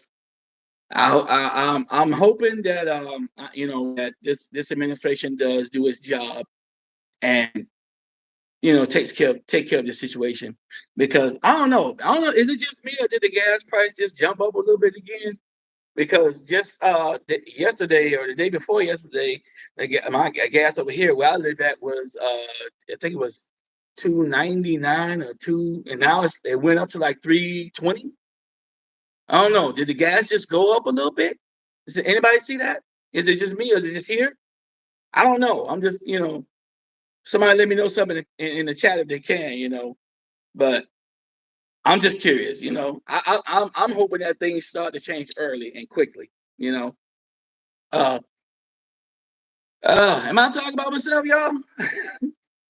I'm hoping that that this administration does do its job and take care of the situation, because I don't know, is it just me or did the gas price just jump up a little bit again? Because just yesterday or the day before yesterday, my gas over here where I live at was I think it was 2.99 or two, and now it went up to like 3.20. I don't know. Did the gas just go up a little bit? Did anybody see that? Is it just me or is it just here? I don't know. I'm just, somebody let me know something in the chat if they can. But I'm just curious, I'm hoping that things start to change early and quickly, Uh, am I talking about myself, y'all?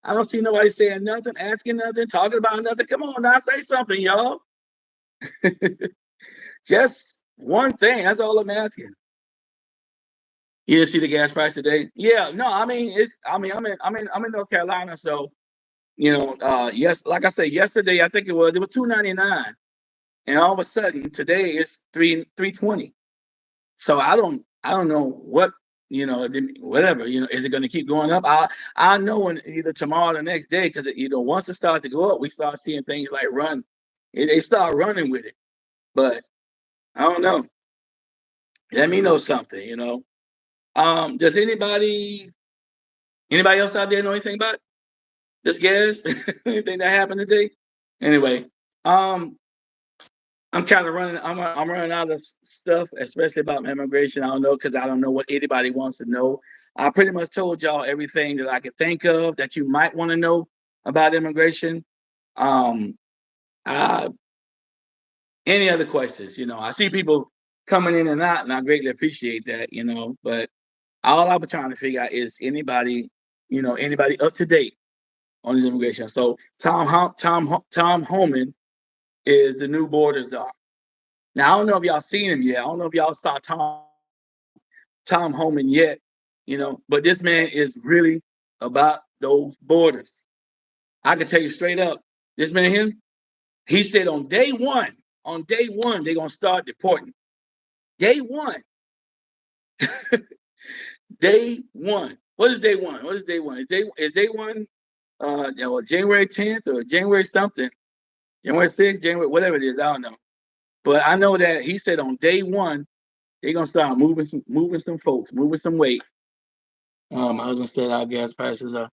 I don't see nobody saying nothing, asking nothing, talking about nothing. Come on now, say something, y'all. Just one thing. That's all I'm asking. You didn't see the gas price today? Yeah, no, I mean I'm in North Carolina, so yes, like I said, yesterday I think it was 2.99, and all of a sudden today it's 3.20. So I don't know what whatever is it going to keep going up? I know when either tomorrow or the next day, because once it starts to go up, we start seeing things like run. They start running with it, but I don't know. Let me know something, you know. Does anybody else out there know anything about this gas? Anything that happened today? Anyway, um, I'm kind of running. I'm running out of stuff, especially about immigration. I don't know because I don't know what anybody wants to know. I pretty much told y'all everything that I could think of that you might want to know about immigration. Um, uh, any other questions? You know, I see people coming in and out, and I greatly appreciate that. You know, but all I was trying to figure out is anybody up to date on the immigration. So Tom Homan is the new border czar. Now I don't know if y'all seen him yet. I don't know if y'all saw Tom Homan yet, but this man is really about those borders. I can tell you straight up, this man here, he said on day one, they're gonna start deporting. Day one, day one. What is day one? What is day one? Is day one January 10th or January something, January 6th, January, whatever it is, I don't know. But I know that he said on day one, they're gonna start moving some folks, moving some weight. I was gonna say our gas prices are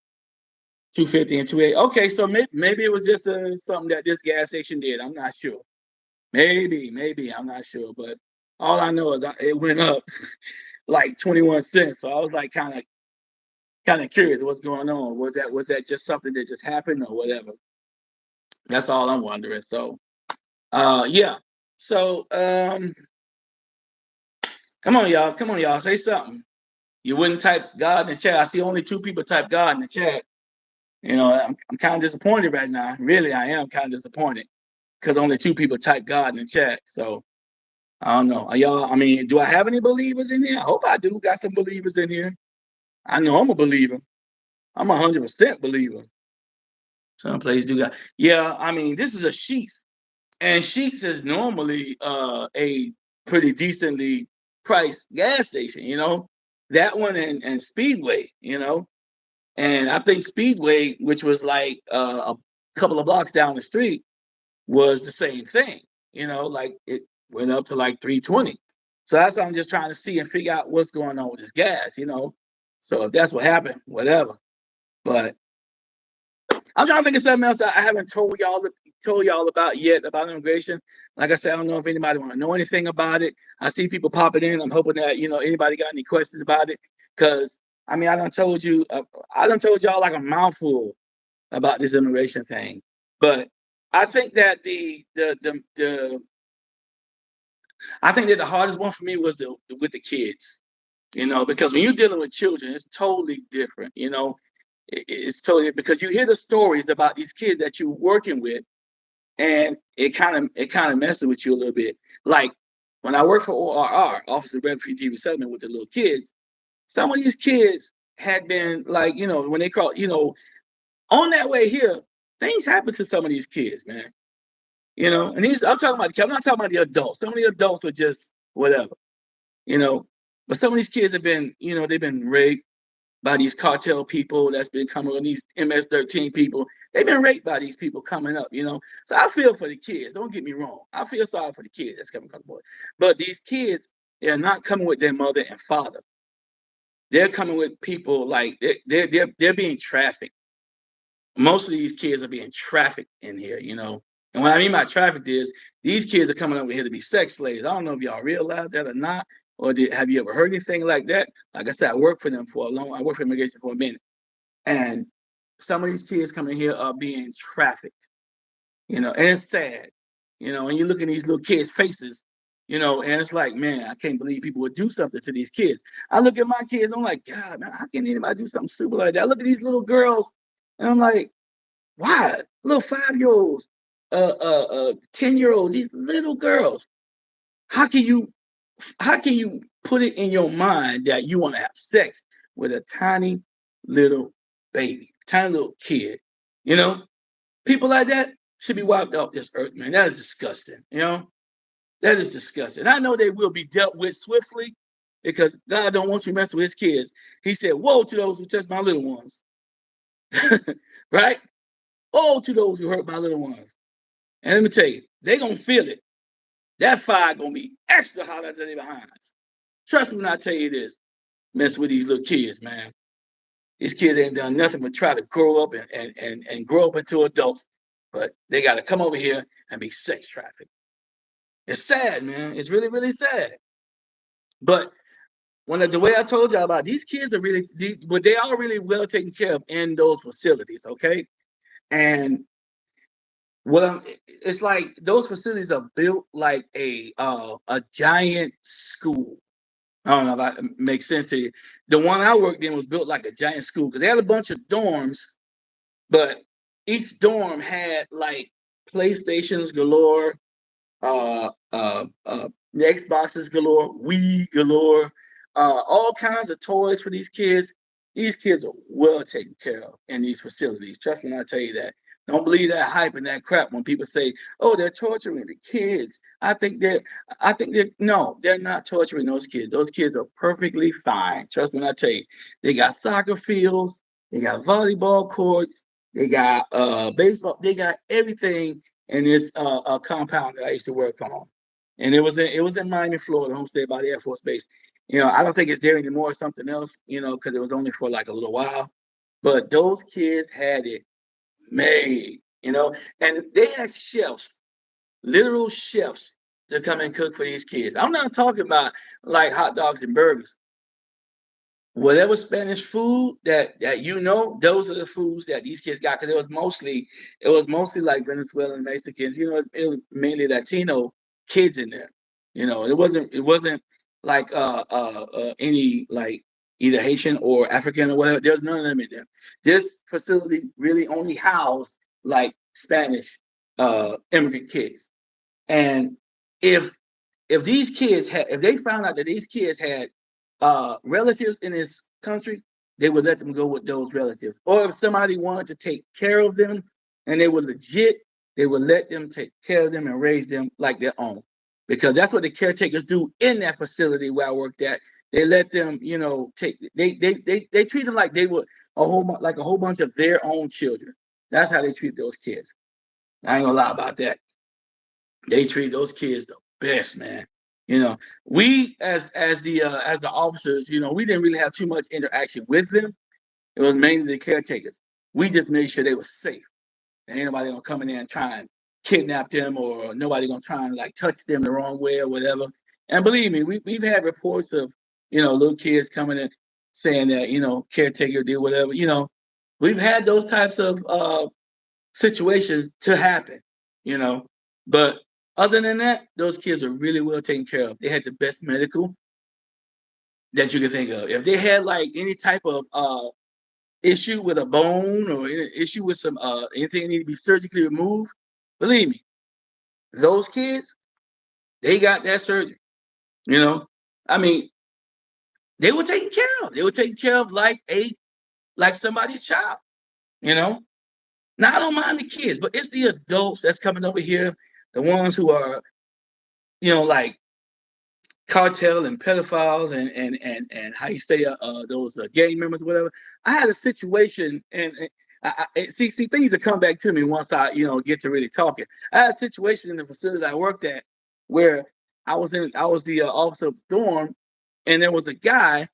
250 and 280. Okay, so maybe it was just something that this gas station did. I'm not sure. Maybe I'm not sure. But all I know is it went up like 21 cents. So I was like kind of curious what's going on. Was that just something that just happened or whatever? That's all I'm wondering. So yeah. So come on, y'all, say something. You wouldn't type God in the chat. I see only two people type God in the chat. I'm kind of disappointed right now. Really, I am kind of disappointed because only two people type God in the chat. So I don't know. Are y'all? I mean, do I have any believers in here? I hope I do. Got some believers in here. I know I'm a believer. I'm 100% believer. Some place do got. Yeah, I mean, this is a Sheets, and Sheets is normally a pretty decently priced gas station. That one and Speedway. And I think Speedway, which was like a couple of blocks down the street, was the same thing. Like it went up to like 320. So that's what I'm just trying to see and figure out what's going on with this gas. So if that's what happened, whatever. But I'm trying to think of something else I haven't told y'all about yet about immigration. Like I said, I don't know if anybody want to know anything about it. I see people popping in. I'm hoping that anybody got any questions about it. Because I mean, I done told y'all like a mouthful about this immigration thing. But I think that the hardest one for me was with the kids. Because when you're dealing with children, it's totally different. It's totally because you hear the stories about these kids that you're working with, and it kind of messes with you a little bit. Like when I work for ORR, Office of Refugee Resettlement, with the little kids, some of these kids had been like, when they call, on that way here, things happen to some of these kids, man. And I'm not talking about the adults. Some of the adults are just whatever, you know. But some of these kids have been, they've been raped by these cartel people that's been coming on, these MS-13 people. They've been raped by these people coming up. So I feel for the kids. Don't get me wrong. I feel sorry for the kids that's coming across the board. But these kids, they're not coming with their mother and father. They're coming with people like they're being trafficked. Most of these kids are being trafficked in here. And what I mean by trafficked is these kids are coming over here to be sex slaves. I don't know if y'all realize that or not, or have you ever heard anything like that? Like I said, I worked for them I worked for immigration for a minute. And some of these kids coming here are being trafficked, and it's sad, and you look at these little kids' faces, and it's like, man, I can't believe people would do something to these kids. I look at my kids, I'm like, God, man, how can anybody do something stupid like that? I look at these little girls, and I'm like, why? Little 5-year-olds, 10-year-olds, these little girls. How can you put it in your mind that you want to have sex with a tiny little baby, tiny little kid? You know, People like that should be wiped off this earth, man. That is disgusting. That is disgusting. I know they will be dealt with swiftly because God don't want you messing with his kids. He said, woe to those who touch my little ones. Right? Woe to those who hurt my little ones. And let me tell you, they're going to feel it. That fire going to be extra hard out their behinds. Trust me when I tell you this. Mess with these little kids, man. These kids ain't done nothing but try to grow up and grow up into adults. But they got to come over here and be sex trafficked. It's sad, man. It's really, really sad. But the way I told y'all about these kids are really, but they are really well taken care of in those facilities, okay? And it's like those facilities are built like a giant school. I don't know if that makes sense to you. The one I worked in was built like a giant school because they had a bunch of dorms, but each dorm had like PlayStations galore, uh, uh, uh, Xboxes galore, Wii galore, all kinds of toys for these kids. These kids are well taken care of in these facilities. Trust me when I tell you that. Don't believe that hype and that crap when people say, "Oh, they're torturing the kids." I think that no, they're not torturing those kids. Those kids are perfectly fine. Trust me when I tell you. They got soccer fields, they got volleyball courts, they got baseball, they got everything in this compound that I used to work on, and it was in Miami, Florida, homestead by the Air Force Base. I don't think it's there anymore. Something else, because it was only for like a little while. But those kids had it made, and they had chefs, literal chefs, to come and cook for these kids. I'm not talking about like hot dogs and burgers. Whatever Spanish food that those are the foods that these kids got because it was mostly like Venezuelan Mexicans. It was mainly Latino kids in there. It wasn't like any like either Haitian or African or whatever. There's none of them in there. This facility really only housed like Spanish immigrant kids. And if if they found out that these kids had relatives in this country, they would let them go with those relatives. Or if somebody wanted to take care of them and they were legit, they would let them take care of them and raise them like their own. Because that's what the caretakers do in that facility where I worked at. They let them, they treat them like they were a whole bunch of their own children. That's how they treat those kids. I ain't gonna lie about that. They treat those kids the best, man. We as the officers, we didn't really have too much interaction with them. It was mainly the caretakers. We just made sure they were safe. And ain't nobody gonna come in there and try and kidnap them, or nobody gonna try and like touch them the wrong way or whatever. And believe me, we've had reports of little kids coming in saying that caretaker did whatever. We've had those types of situations to happen, you know. But other than that, those kids are really well taken care of. They had the best medical that you could think of. If they had like any type of issue with a bone or any issue with some anything that need to be surgically removed, believe me, those kids, they got that surgery. You know, I mean, they were taken care of. They were taken care of like somebody's child. You know, now I don't mind the kids, but it's the adults that's coming over here, the ones who are, like cartel and pedophiles and how you say those gang members, whatever. I had a situation, and see things that come back to me once I get to really talking. I had a situation in the facility I worked at where I was the officer of the dorm, and there was a guy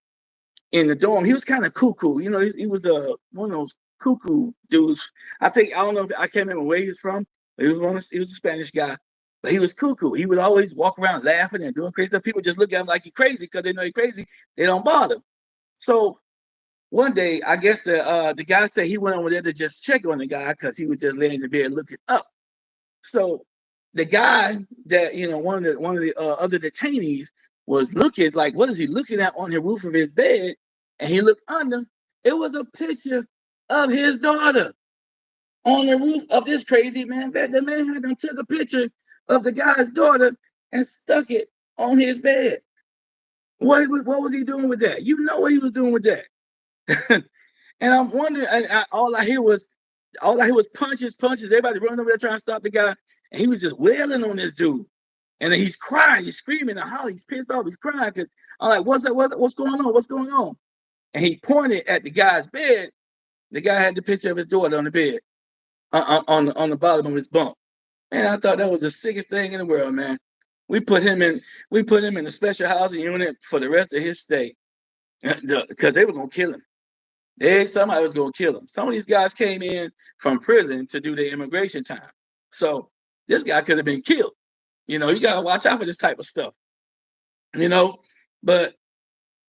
in the dorm. He was kind of cuckoo. He was one of those cuckoo dudes. I don't know if I can't remember where he was from, but he was a Spanish guy. But he was cuckoo. He would always walk around laughing and doing crazy stuff. People just look at him like he's crazy because they know he's crazy. They don't bother. So one day, I guess the guy said he went over there to just check on the guy because he was just laying in the bed looking up. So the guy that one of the other detainees was looking like, what is he looking at on the roof of his bed? And he looked under. It was a picture of his daughter on the roof of this crazy man bed. The man had them took a picture of the guy's daughter and stuck it on his bed. What was he doing with that? You know what he was doing with that. And I'm wondering, all I hear was punches. Everybody running over there trying to stop the guy. And he was just wailing on this dude. And then he's crying, he's screaming and hollering, he's pissed off, he's crying. Cause I'm like, what's going on? What's going on? And he pointed at the guy's bed. The guy had the picture of his daughter on the bed, on the bottom of his bunk. Man, I thought that was the sickest thing in the world, man. We put him in. We put him in a special housing unit for the rest of his stay because they were gonna kill him. Somebody was gonna kill him. Some of these guys came in from prison to do their immigration time. So this guy could have been killed. You gotta watch out for this type of stuff. You know, but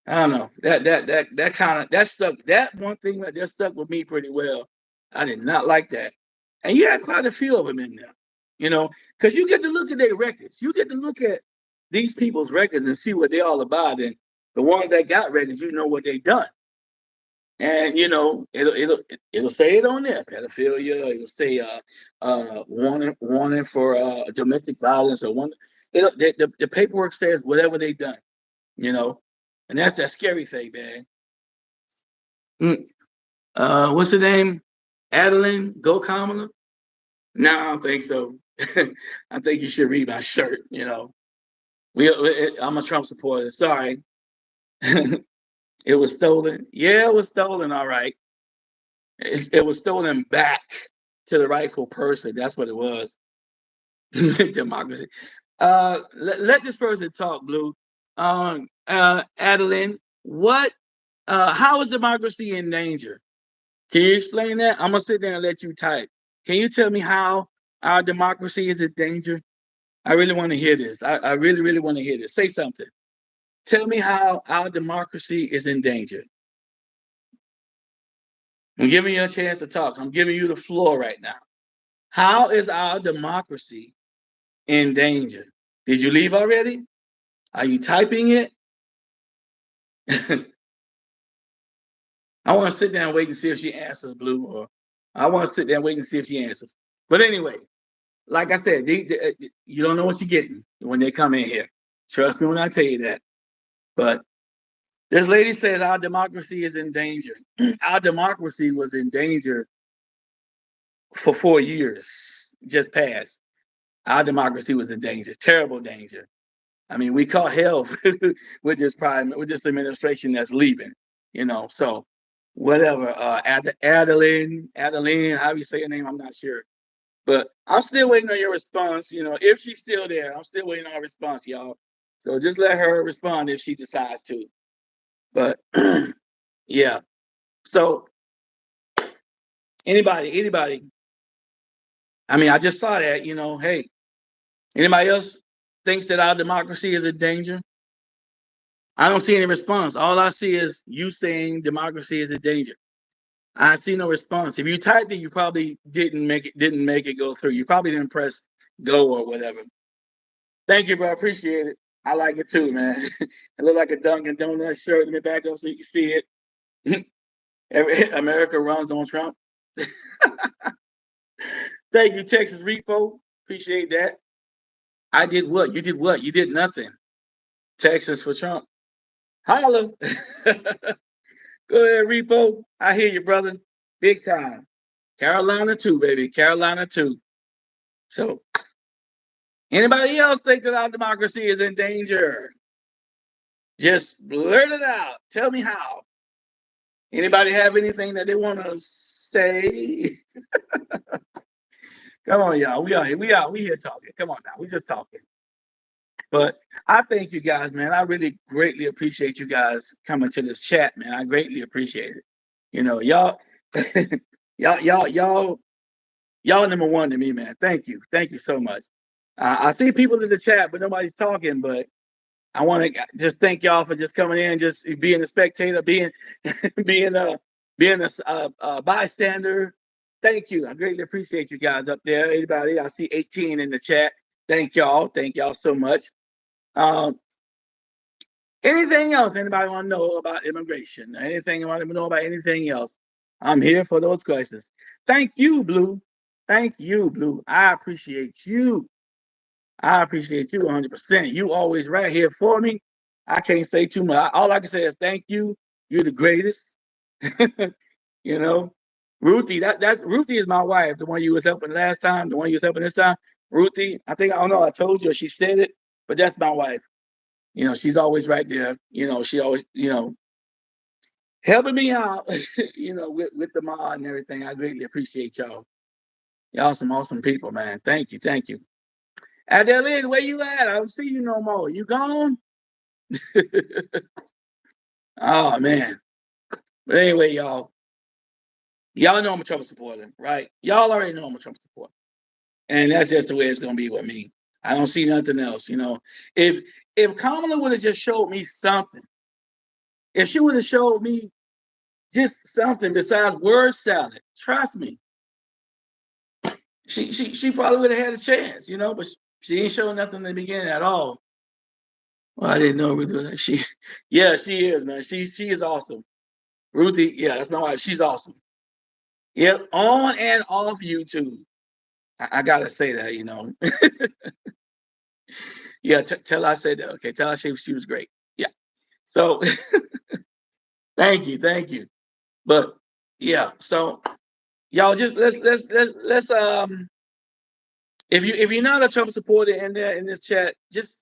I don't know. That kind of that stuck. That one thing right there stuck with me pretty well. I did not like that. And you had quite a few of them in there. Because you get to look at their records. You get to look at these people's records and see what they're all about. And the ones that got records, you know what they've done. And it'll say it on there, pedophilia. It'll say warning for domestic violence or one. The paperwork says whatever they've done. And that's that scary thing, man. What's her name? Adeline Go Kamala? No, I don't think so. I think you should read my shirt. I'm a Trump supporter. Sorry. It was stolen. Yeah, it was stolen. All right. It was stolen back to the rightful person. That's what it was. Democracy. Let this person talk, Blue. Adeline, how is democracy in danger? Can you explain that? I'm gonna sit there and let you type. Can you tell me how our democracy is in danger? I really want to hear this. I really, really want to hear this. Say something. Tell me how our democracy is in danger. I'm giving you a chance to talk. I'm giving you the floor right now. How is our democracy in danger? Did you leave already? Are you typing it? I want to sit down and wait and see if she answers, Blue, or I want to sit there and wait and see if she answers. But anyway, like I said, you don't know what you're getting when they come in here. Trust me when I tell you that. But this lady says our democracy is in danger. Our democracy was in danger for 4 years, just passed. Our democracy was in danger, terrible danger. I mean, we caught hell with this administration that's leaving, So whatever, Adeline, how do you say your name? I'm not sure. But I'm still waiting on your response. If she's still there, I'm still waiting on her response, y'all. So just let her respond if she decides to. But yeah. So anybody. I mean, I just saw that, hey, anybody else thinks that our democracy is in danger? I don't see any response. All I see is you saying democracy is in danger. I see no response. If you typed it, you probably didn't make it go through. You probably didn't press go or whatever. Thank you, bro. I appreciate it. I like it too, man. It look like a Dunkin' Donuts shirt. Let me back up so you can see it. America runs on Trump. Thank you, Texas Repo. Appreciate that. I did what? You did what? You did nothing. Texas for Trump. Holla. Go ahead, Repo. I hear you, brother. Big time. Carolina too, baby. Carolina too. So, anybody else think that our democracy is in danger? Just blurt it out. Tell me how. Anybody have anything that they want to say? Come on, y'all. We are here. We here talking. Come on now. We just talking. But I thank you guys, man. I really greatly appreciate you guys coming to this chat, man. I greatly appreciate it. Y'all, y'all number one to me, man. Thank you so much. I see people in the chat, but nobody's talking. But I want to just thank y'all for just coming in, just being a spectator, being being a bystander. Thank you. I greatly appreciate you guys up there. Anybody, I see 18 in the chat. Thank y'all so much. Anything else anybody want to know about immigration? Anything you want to know about anything else? I'm here for those questions. Thank you, Blue. Thank you, Blue. I appreciate you. I appreciate you 100%. You always right here for me. I can't say too much. All I can say is thank you. You're the greatest. Ruthie, that's Ruthie is my wife, the one you was helping last time, the one you was helping this time. Ruthie, I don't know, I told you or she said it, but that's my wife. She's always right there. She always, helping me out, with the mod and everything. I greatly appreciate y'all. Y'all some awesome people, man. Thank you. Adeline, where you at? I don't see you no more. You gone? Oh man. But anyway, y'all know I'm a Trump supporter, right? Y'all already know I'm a Trump supporter. And that's just the way it's gonna be with me. I don't see nothing else, you know. If Kamala would have just showed me something, if she would have showed me just something besides word salad, trust me, she probably would have had a chance, you know, but she ain't showing nothing in the beginning at all. Well, I didn't know Ruthie. Yeah, she is, man. She is awesome. Ruthie, yeah, that's my wife. She's awesome. Yep, on and off YouTube. I gotta say that, you know. Yeah, tell I said that. Okay, tell I she was great. Yeah. So thank you. But yeah, so y'all just let's if you're not a Trump supporter in there in this chat, just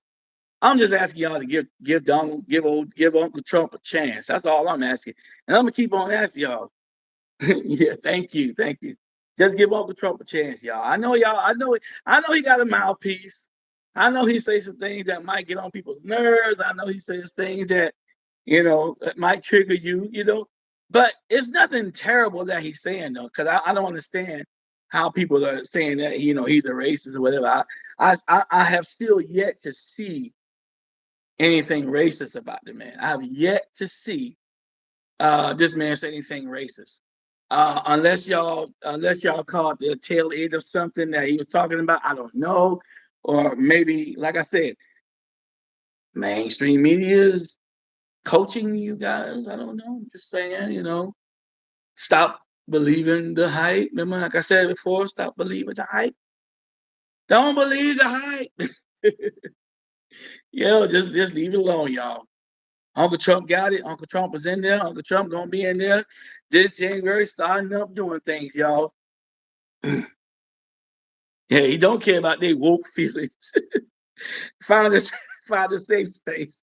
I'm just asking y'all to give Donald give Uncle Trump a chance. That's all I'm asking, and I'm gonna keep on asking y'all. Yeah, thank you. Just give Uncle Trump a chance, y'all. I know y'all. I know he got a mouthpiece. I know he says some things that might get on people's nerves. I know he says things that that might trigger you. But it's nothing terrible that he's saying though, because I don't understand how people are saying that he's a racist or whatever. I have still yet to see anything racist about the man. I have yet to see this man say anything racist. Unless y'all caught the tail end of something that he was talking about, I don't know. Or maybe, like I said, mainstream media is coaching you guys. I don't know. I'm just saying, stop believing the hype. Remember, like I said before, stop believing the hype. Don't believe the hype. Yo, just leave it alone, y'all. Uncle Trump got it. Uncle Trump was in there. Uncle Trump gonna be in there this January, starting up doing things, y'all. Yeah, he don't care about their woke feelings. Found a found a safe space.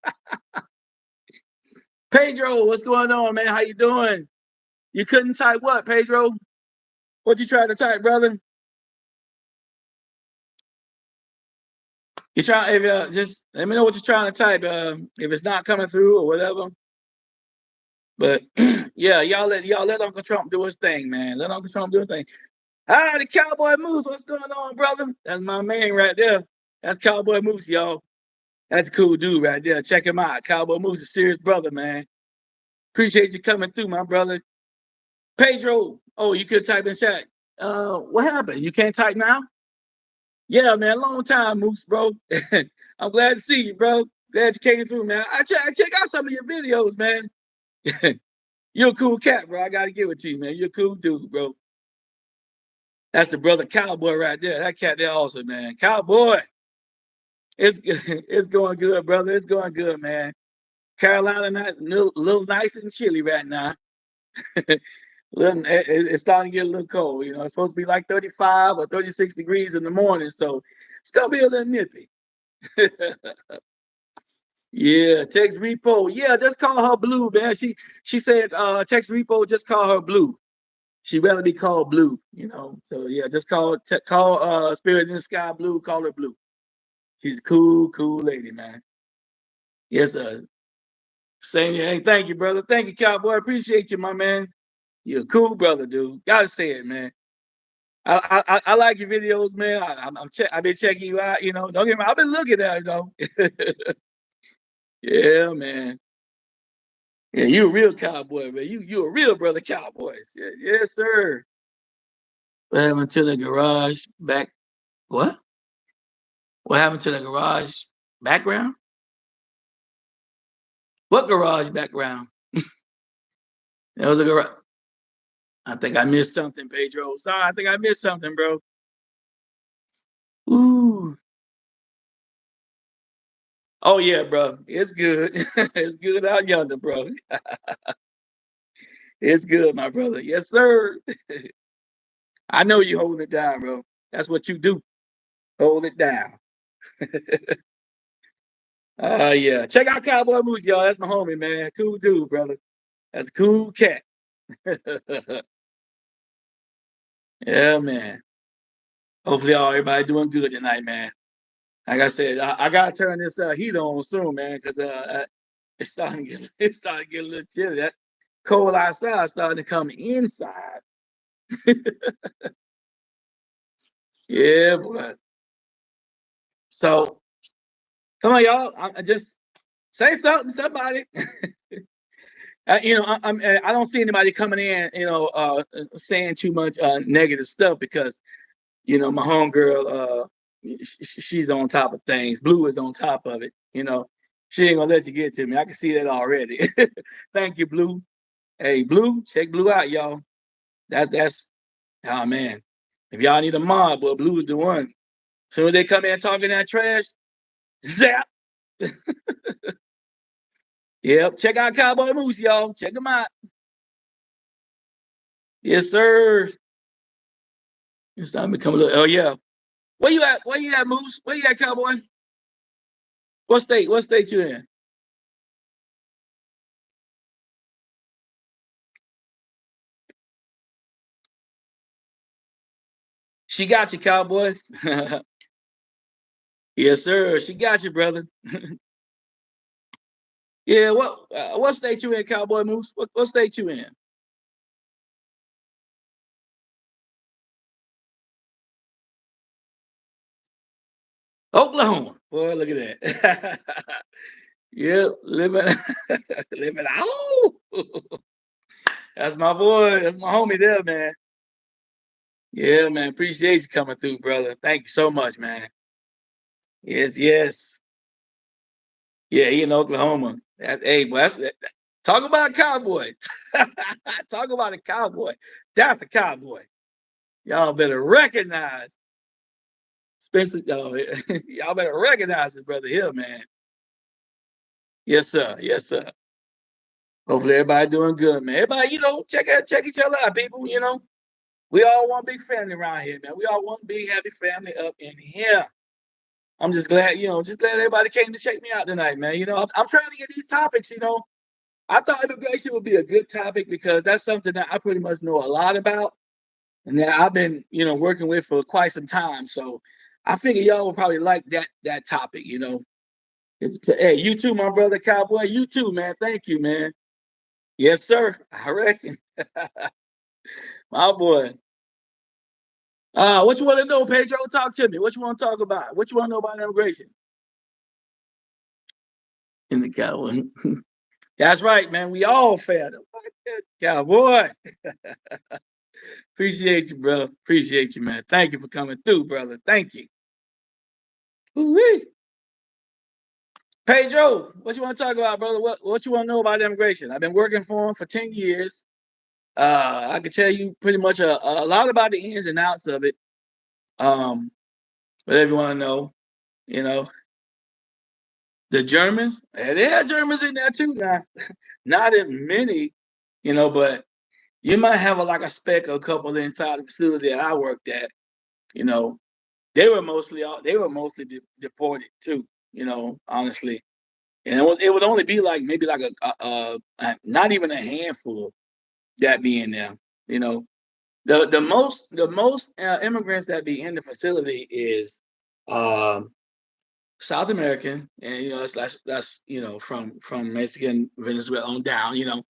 Pedro, what's going on, man? How you doing? You couldn't type what, Pedro? What you trying to type, brother? You try if just let me know what you're trying to type. If it's not coming through or whatever. But yeah, y'all let Uncle Trump do his thing, man. Let Uncle Trump do his thing. Ah, the Cowboy Moose, what's going on, brother? That's my man right there. That's Cowboy Moose, y'all. That's a cool dude right there. Check him out. Cowboy Moose, a serious brother, man. Appreciate you coming through, my brother. Pedro, oh, you could type in chat. What happened? You can't type now? Yeah, man, long time, Moose, bro. I'm glad to see you, bro. Glad you came through, man. I check out some of your videos, man. You're a cool cat, bro. I gotta give it to you, man. You're a cool dude, bro. That's the brother Cowboy right there. That cat there also, man. Cowboy. It's going good, brother. It's going good, man. Carolina, not little nice and chilly right now. It's starting to get a little cold. It's supposed to be like 35 or 36 degrees in the morning, so it's gonna be a little nippy. Yeah, text repo. Yeah, just call her Blue, man. She said text repo, just call her Blue. She'd rather be called Blue. So yeah, just call Spirit in the Sky Blue, call her Blue. She's a cool lady, man. Yes, sir. Saying, hey, thank you, brother. Thank you, Cowboy. Appreciate you, my man. You're a cool brother, dude. Gotta say it, man. I like your videos, man. I've been checking you out. Don't get me. I've been looking at it. Yeah, man. Yeah, you a real cowboy, man. You a real brother cowboy. Yeah, yes, sir. What happened to the garage back? What? What happened to the garage background? What garage background? There was a garage. I think I missed something, Pedro. Sorry, I think I missed something, bro. Ooh. Oh yeah, bro. It's good. It's good out yonder, bro. It's good, my brother. Yes, sir. I know you hold it down, bro. That's what you do. Hold it down. Yeah. Check out Cowboy Moose, y'all. That's my homie, man. Cool dude, brother. That's a cool cat. Yeah, man. Hopefully everybody doing good tonight, man. Like I said, I gotta turn this heat on soon, man, because it's starting to get a little chilly. That cold outside starting to come inside. Yeah, boy. So come on, y'all. I just say something, somebody. I don't see anybody coming in, saying too much negative stuff because my homegirl, she's on top of things. Blue is on top of it. She ain't gonna let you get to me. I can see that already. Thank you, Blue. Hey, Blue, check Blue out, y'all. That's oh man. If y'all need a mob, well, Blue is the one. Soon as they come in talking that trash, zap. Yep. Check out Cowboy Moose, y'all. Check him out. Yes, sir. It's time to become a little. Oh yeah. Where you at? Where you at, Moose? Where you at, Cowboy? What state? What state you in? She got you, Cowboy. Yes, sir. She got you, brother. Yeah. What state you in, Cowboy Moose? What state you in? Oklahoma. Boy, look at that. Yeah, living living out. That's my boy. That's my homie there, man. Yeah, man. Appreciate you coming through, brother. Thank you so much, man. Yes, yes. Yeah, he in Oklahoma. Hey, boy, talk about a cowboy. Talk about a cowboy. That's a cowboy. Y'all better recognize Spencer. Y'all better recognize his brother here, man. Yes, sir. Yes, sir. Hopefully everybody doing good, man. Everybody, check each other out, people. We all one big family around here, man. We all one big happy family up in here. I'm just glad, just glad everybody came to check me out tonight, man. I'm trying to get these topics, I thought immigration would be a good topic because that's something that I pretty much know a lot about and that I've been, working with for quite some time. So I figure y'all will probably like that topic. Hey, you too, my brother Cowboy. You too, man. Thank you, man. Yes, sir. I reckon. My boy. What you want to know, Pedro? Talk to me. What you want to talk about? What you want to know about immigration? In the cowboy. That's right, man. We all failed. Cowboy. Appreciate you, bro. Appreciate you, man. Thank you for coming through, brother. Thank you. Ooh-wee. Pedro, what you want to talk about, brother? What you want to know about immigration? I've been working for him for 10 years. I can tell you pretty much a lot about the ins and outs of it. Whatever you want to know, you know. The Germans, there are Germans in there too. Now, not as many, but you might have like a speck or a couple inside the facility that I worked at. You know, they were mostly deported too. Honestly, and it would only be like maybe like not even a handful that be in there. You know, the most immigrants that be in the facility is um South American, and that's from Mexican, Venezuela on down.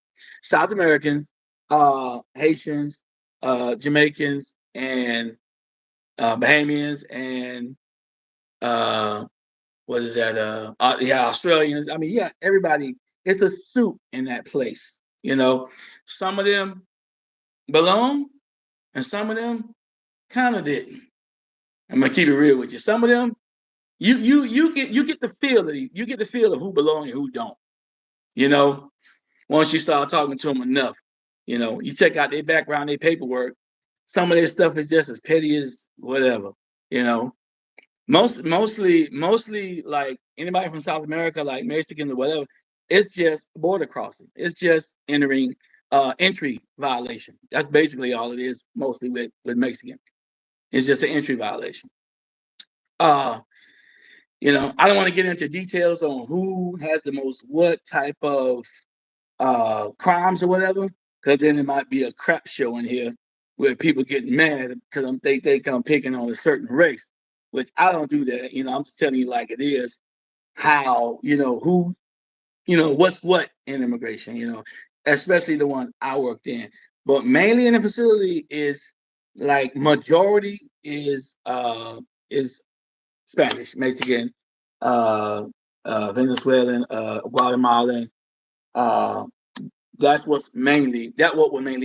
South Americans, Haitians, Jamaicans, and Bahamians, and uh, what is that? Yeah, Australians. I mean, yeah, everybody. It's a soup in that place. Some of them belong, and some of them kind of didn't. I'm gonna keep it real with you. Some of them you get the feel of who belong and who don't. You know, once you start talking to them enough, you check out their background, their paperwork. Some of their stuff is just as petty as whatever. You know, mostly like anybody from South America, like Mexicans or whatever. It's just border crossing. It's just entry violation. That's basically all it is. Mostly with Mexican, it's just an entry violation. Uh, I don't want to get into details on who has the most what type of crimes or whatever, because then it might be a crap show in here where people get mad because they think I'm picking on a certain race. which I don't do that. I'm just telling you like it is, how, who, what's what in immigration, especially the one I worked in. But mainly in the facility is like majority is Spanish, Mexican, uh, Venezuelan, Guatemalan. Uh, what was mainly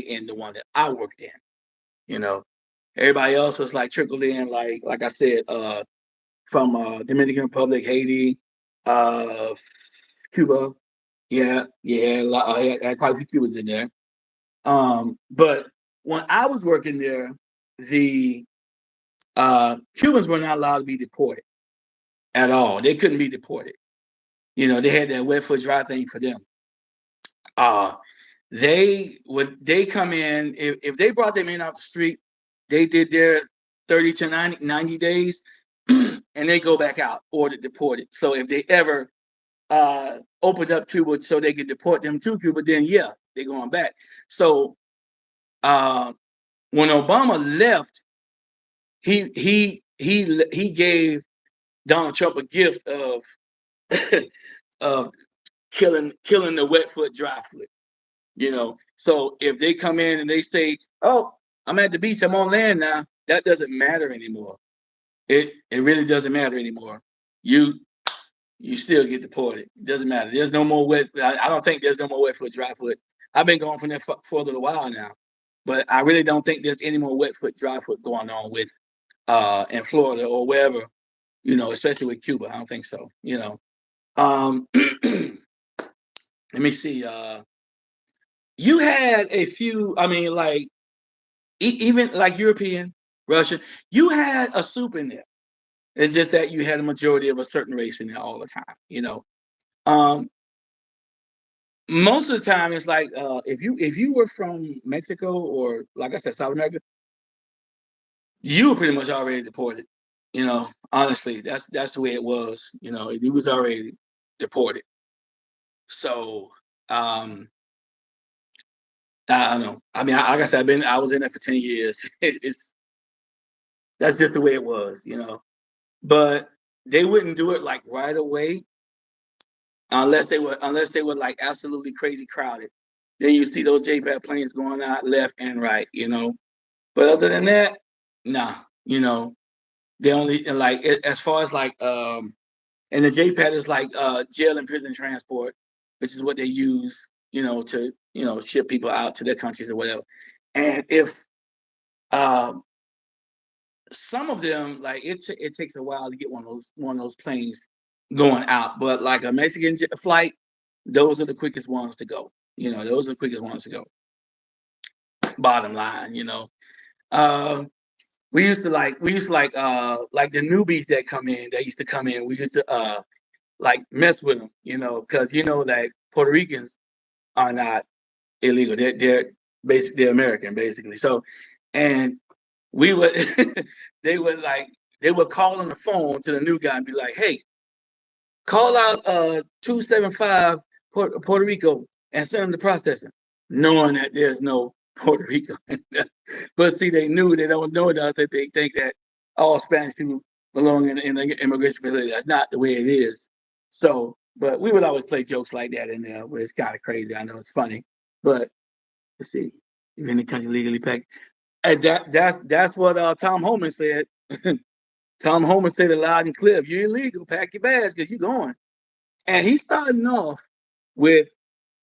in the one that I worked in. You know, Everybody else was like trickled in, like I said, from Dominican Republic, Haiti, uh, Cuba. Yeah, yeah, I had quite a few Cubans in there. But when I was working there, the Cubans were not allowed to be deported at all. They couldn't be deported. They had that wet foot dry thing for them. Uh, they come in if they brought them in off the street, they did their 30 to 90 days, and they go back out or deported. So if they ever opened up Cuba so they could deport them to Cuba, then yeah, they're going back. So uh, when Obama left, he gave Donald Trump a gift of of killing the wet foot dry foot. So if they come in and they say, "Oh, I'm at the beach, I'm on land now," that doesn't matter anymore. It really doesn't matter anymore. You you still get deported. It doesn't matter. There's no more wet. I don't think there's no more wet foot, dry foot. I've been going from there for a little while now, but I really don't think there's any more wet foot, dry foot going on with in Florida or wherever. Especially with Cuba. I don't think so. Let me see. You had a few. I mean, like even like European, Russian. You had a soup in there. It's just that you had a majority of a certain race in there all the time. Um, Most of the time, it's like if you were from Mexico or like I said, South America, you were pretty much already deported. Honestly, that's the way it was. You was already deported. So I don't know. I mean, like I said, I was in there for 10 years. It's That's just the way it was. But they wouldn't do it like right away unless they were like absolutely crazy crowded. Then you see those JPAD planes going out left and right. But other than that, nah. You know, they only like as far as like and the JPAD is like jail and prison transport, which is what they use, to ship people out to their countries or whatever. And if um some of them like it takes a while to get one of those planes going out, but like a Mexican flight, those are the quickest ones to go. Those are the quickest ones to go. Bottom line. Uh, we used to like the newbies that come in. That used to come in. We used to like mess with them, because that Puerto Ricans are not illegal. They're basically they're American, basically. So, and we would they would like they would call on the phone to the new guy and be like, "Hey, call out 275 Puerto Rico and send them to processing," knowing that there's no Puerto Rico. But see, they don't know that they think that all Spanish people belong in the immigration facility. That's not the way it is. So, but we would always play jokes like that in there, where it's kind of crazy. I know it's funny, but let's see, you're in the country legally packed. And that's what Tom Homan said. Tom Homan said it loud and clear. If you're illegal, pack your bags because you're going. And he's starting off with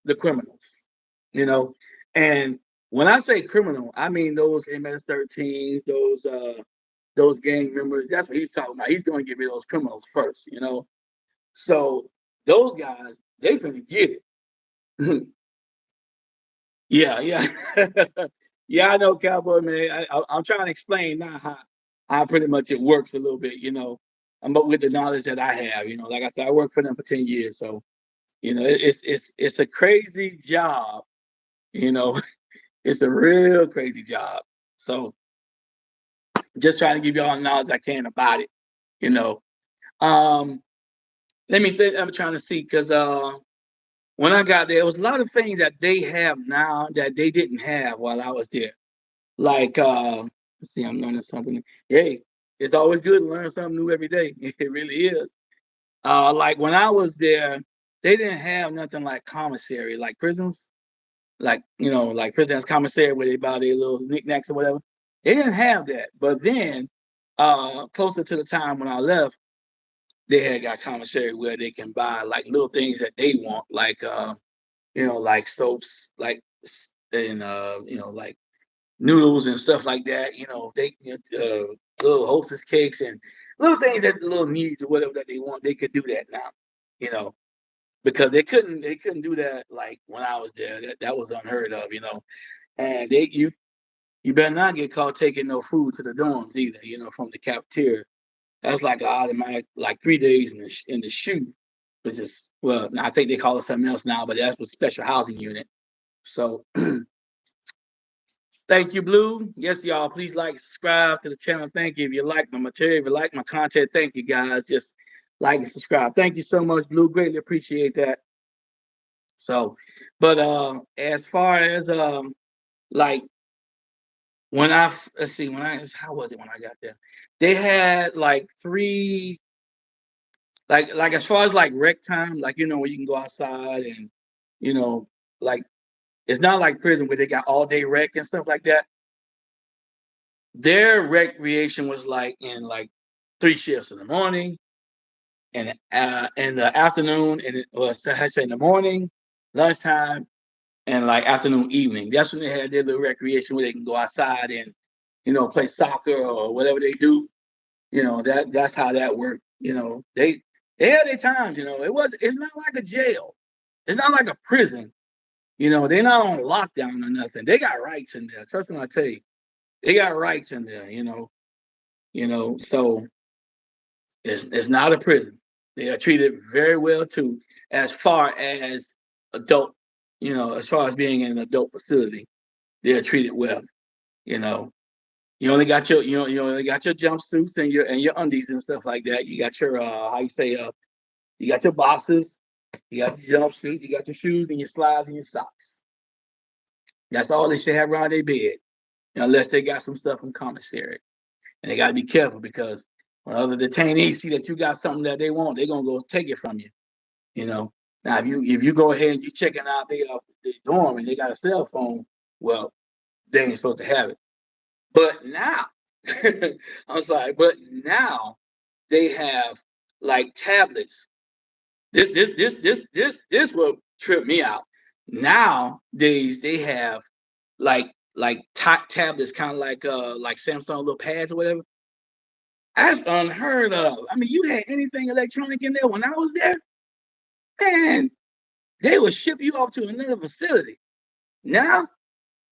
the criminals, you know. And when I say criminal, I mean those MS-13s, those gang members. That's what he's talking about. He's going to get rid of those criminals first. So those guys, they finna get it. Yeah, yeah, yeah. I know, Cowboy man. I'm trying to explain now how pretty much it works a little bit. But with the knowledge that I have, like I said, I worked for them for 10 years, so it's a crazy job. You know, it's a real crazy job. So just trying to give you all the knowledge I can about it. You know, um, let me think. I'm trying to see because when I got there, it was a lot of things that they have now that they didn't have while I was there. Like, let's see, I'm learning something. Hey, It's always good to learn something new every day. It really is. Like when I was there, they didn't have nothing like commissary, like prisons, like like prisons commissary where they buy their little knickknacks or whatever. They didn't have that. But then, closer to the time when I left, they had got commissary where they can buy like little things that they want, like like soaps, like and like noodles and stuff like that. They little hostess cakes and little things that the little needs or whatever that they want. They could do that now, you know, because they couldn't do that like when I was there. That was unheard of. And you better not get caught taking no food to the dorms either. From the cafeteria. That's like an automatic, like 3 days in the shoe, which is well, I think they call it something else now, but that's a special housing unit. So thank you, Blue. Yes, y'all. Please like, subscribe to the channel. Thank you. If you like my material, if you like my content, thank you guys. Just like and subscribe. Thank you so much, Blue. Greatly appreciate that. So, but as far as like when let's see, how was it when I got there? They had like three, like as far as like rec time, like where you can go outside and you know like it's not like prison where they got all day rec and stuff like that. Their recreation was like in like three shifts in the morning and in the afternoon, and it was I say in the morning, lunchtime, and like afternoon, evening. That's when they had their little recreation where they can go outside and play soccer or whatever they do. That's how that worked. They had their times. It's not like a jail. It's not like a prison. They're not on lockdown or nothing. They got rights in there. Trust me, I tell you, they got rights in there. So it's not a prison. They are treated very well too, as far as adult. As far as being in an adult facility, they are treated well. You know, you only got your jumpsuits and your undies and stuff like that. You got your how you say you got your boxes, you got your jumpsuit, you got your shoes and your slides and your socks. That's all they should have around their bed, unless they got some stuff from commissary. And they got to be careful because when other detainees see that you got something that they want, they're gonna go take it from you. You know. Now, if you go ahead and you checking out their dorm and they got a cell phone, well, they ain't supposed to have it. But now, I'm sorry, but now they have like tablets. This will trip me out. Nowadays they have like tablets, kind of like Samsung little pads or whatever. That's unheard of. I mean, you had anything electronic in there when I was there, man. They would ship you off to another facility. Now,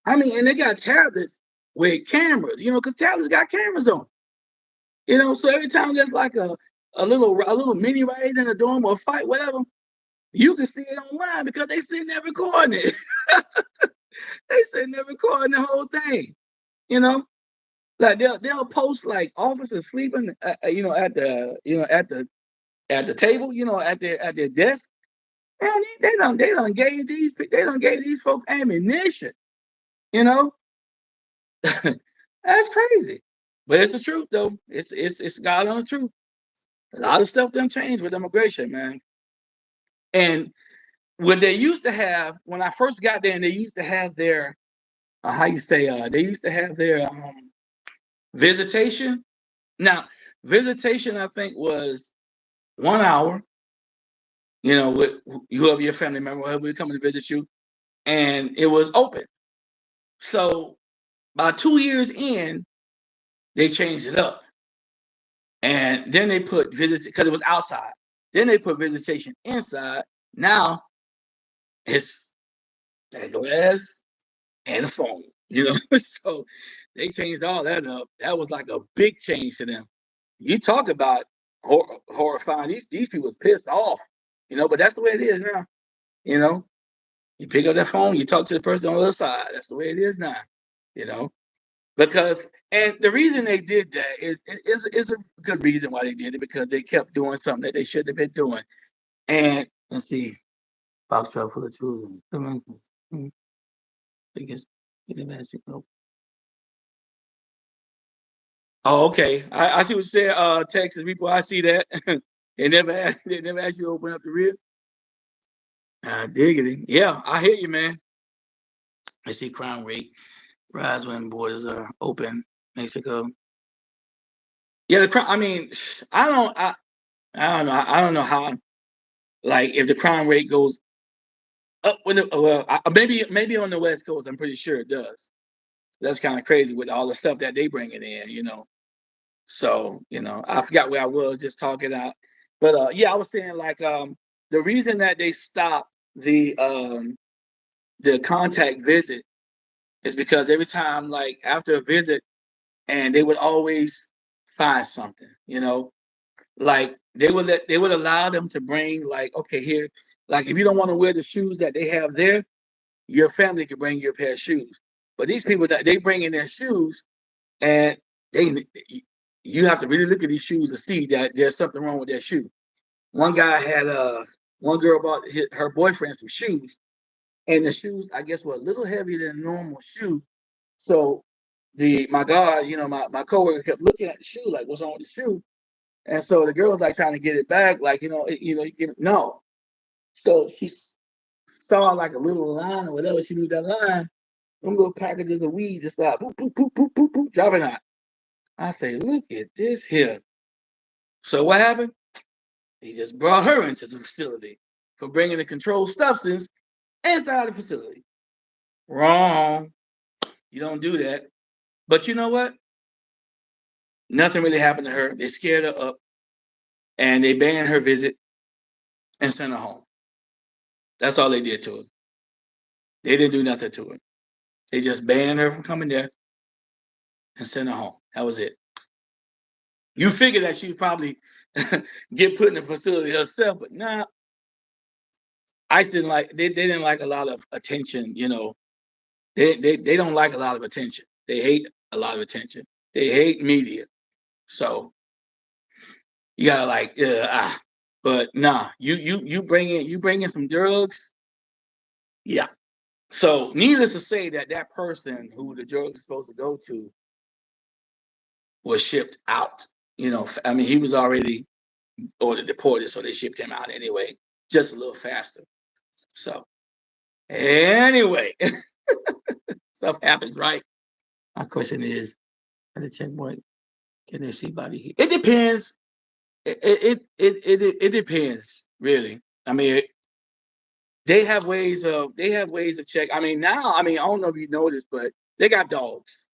I mean, and they got tablets with cameras, because tablets got cameras on. So every time there's like a little mini riot in a dorm or a fight, whatever, you can see it online because they sitting there recording it. They sitting there recording the whole thing. You know, like they'll post like officers sleeping, at the table, at their desk. And they don't gave these folks ammunition. You know, that's crazy. But it's the truth though. It's God on the truth. A lot of stuff done changed with immigration, man. And when they used to have, when I first got there, and they used to have their, how you say, they used to have their visitation. Now, visitation, I think, was 1 hour. With whoever your family member, whoever would coming to visit you, and it was open. So, about 2 years in, they changed it up, and then they put visit because it was outside. Then they put visitation inside. Now it's that glass and a phone. So they changed all that up. That was like a big change to them. You talk about horrifying. These people was pissed off, but that's the way it is now. You know, you pick up that phone, you talk to the person on the other side. That's the way it is now. You know, because and the reason they did that is a good reason why they did it, because they kept doing something that they shouldn't have been doing. And let's see, box truck full of tools. I guess you can ask you. Oh, okay. I see what you said. Texas people, I see that. They never asked you to open up the rear. Diggity. Yeah, I hear you, man. I see crime rate rise when borders are open. Mexico. Yeah, the crime. I mean, I don't. I don't know. I don't know how. Like, if the crime rate goes up when well, maybe on the West Coast, I'm pretty sure it does. That's kind of crazy with all the stuff that they bringing in. So, I forgot where I was just talking out. But yeah, I was saying like the reason that they stopped the contact visit is because every time like after a visit and they would always find something. Like they would allow them to bring like, okay, here, like if you don't want to wear the shoes that they have there, your family can bring your pair of shoes. But these people that they bring in their shoes and they you have to really look at these shoes to see that there's something wrong with that shoe. One guy had one girl bought her boyfriend some shoes, and the shoes I guess were a little heavier than a normal shoe. So my guard, my coworker kept looking at the shoe like, what's wrong with the shoe? And so the girl was like trying to get it back, like no. So she saw like a little line or whatever. She knew that line. Them little packages of weed just like boop boop boop boop boop boop dropping out. I say, look at this here. So what happened? He just brought her into the facility for bringing a controlled substance inside the facility. Wrong. You don't do that. But you know what? Nothing really happened to her. They scared her up and they banned her visit and sent her home. That's all they did to her. They didn't do nothing to her. They just banned her from coming there and sent her home. That was it. You figure that she'd probably get put in the facility herself, but nah. ICE didn't like they didn't like a lot of attention. They don't like a lot of attention. They hate a lot of attention. They hate media. So you gotta like but nah, you bring in some drugs, yeah. So needless to say that person who the drugs is supposed to go to was shipped out. I mean he was already ordered deported, so they shipped him out anyway, just a little faster. So anyway, stuff happens, right? My question is, at the checkpoint, can they see body heat? It depends. It depends, really. I mean, they have ways of check. I mean, now, I don't know if you noticed, but they got dogs.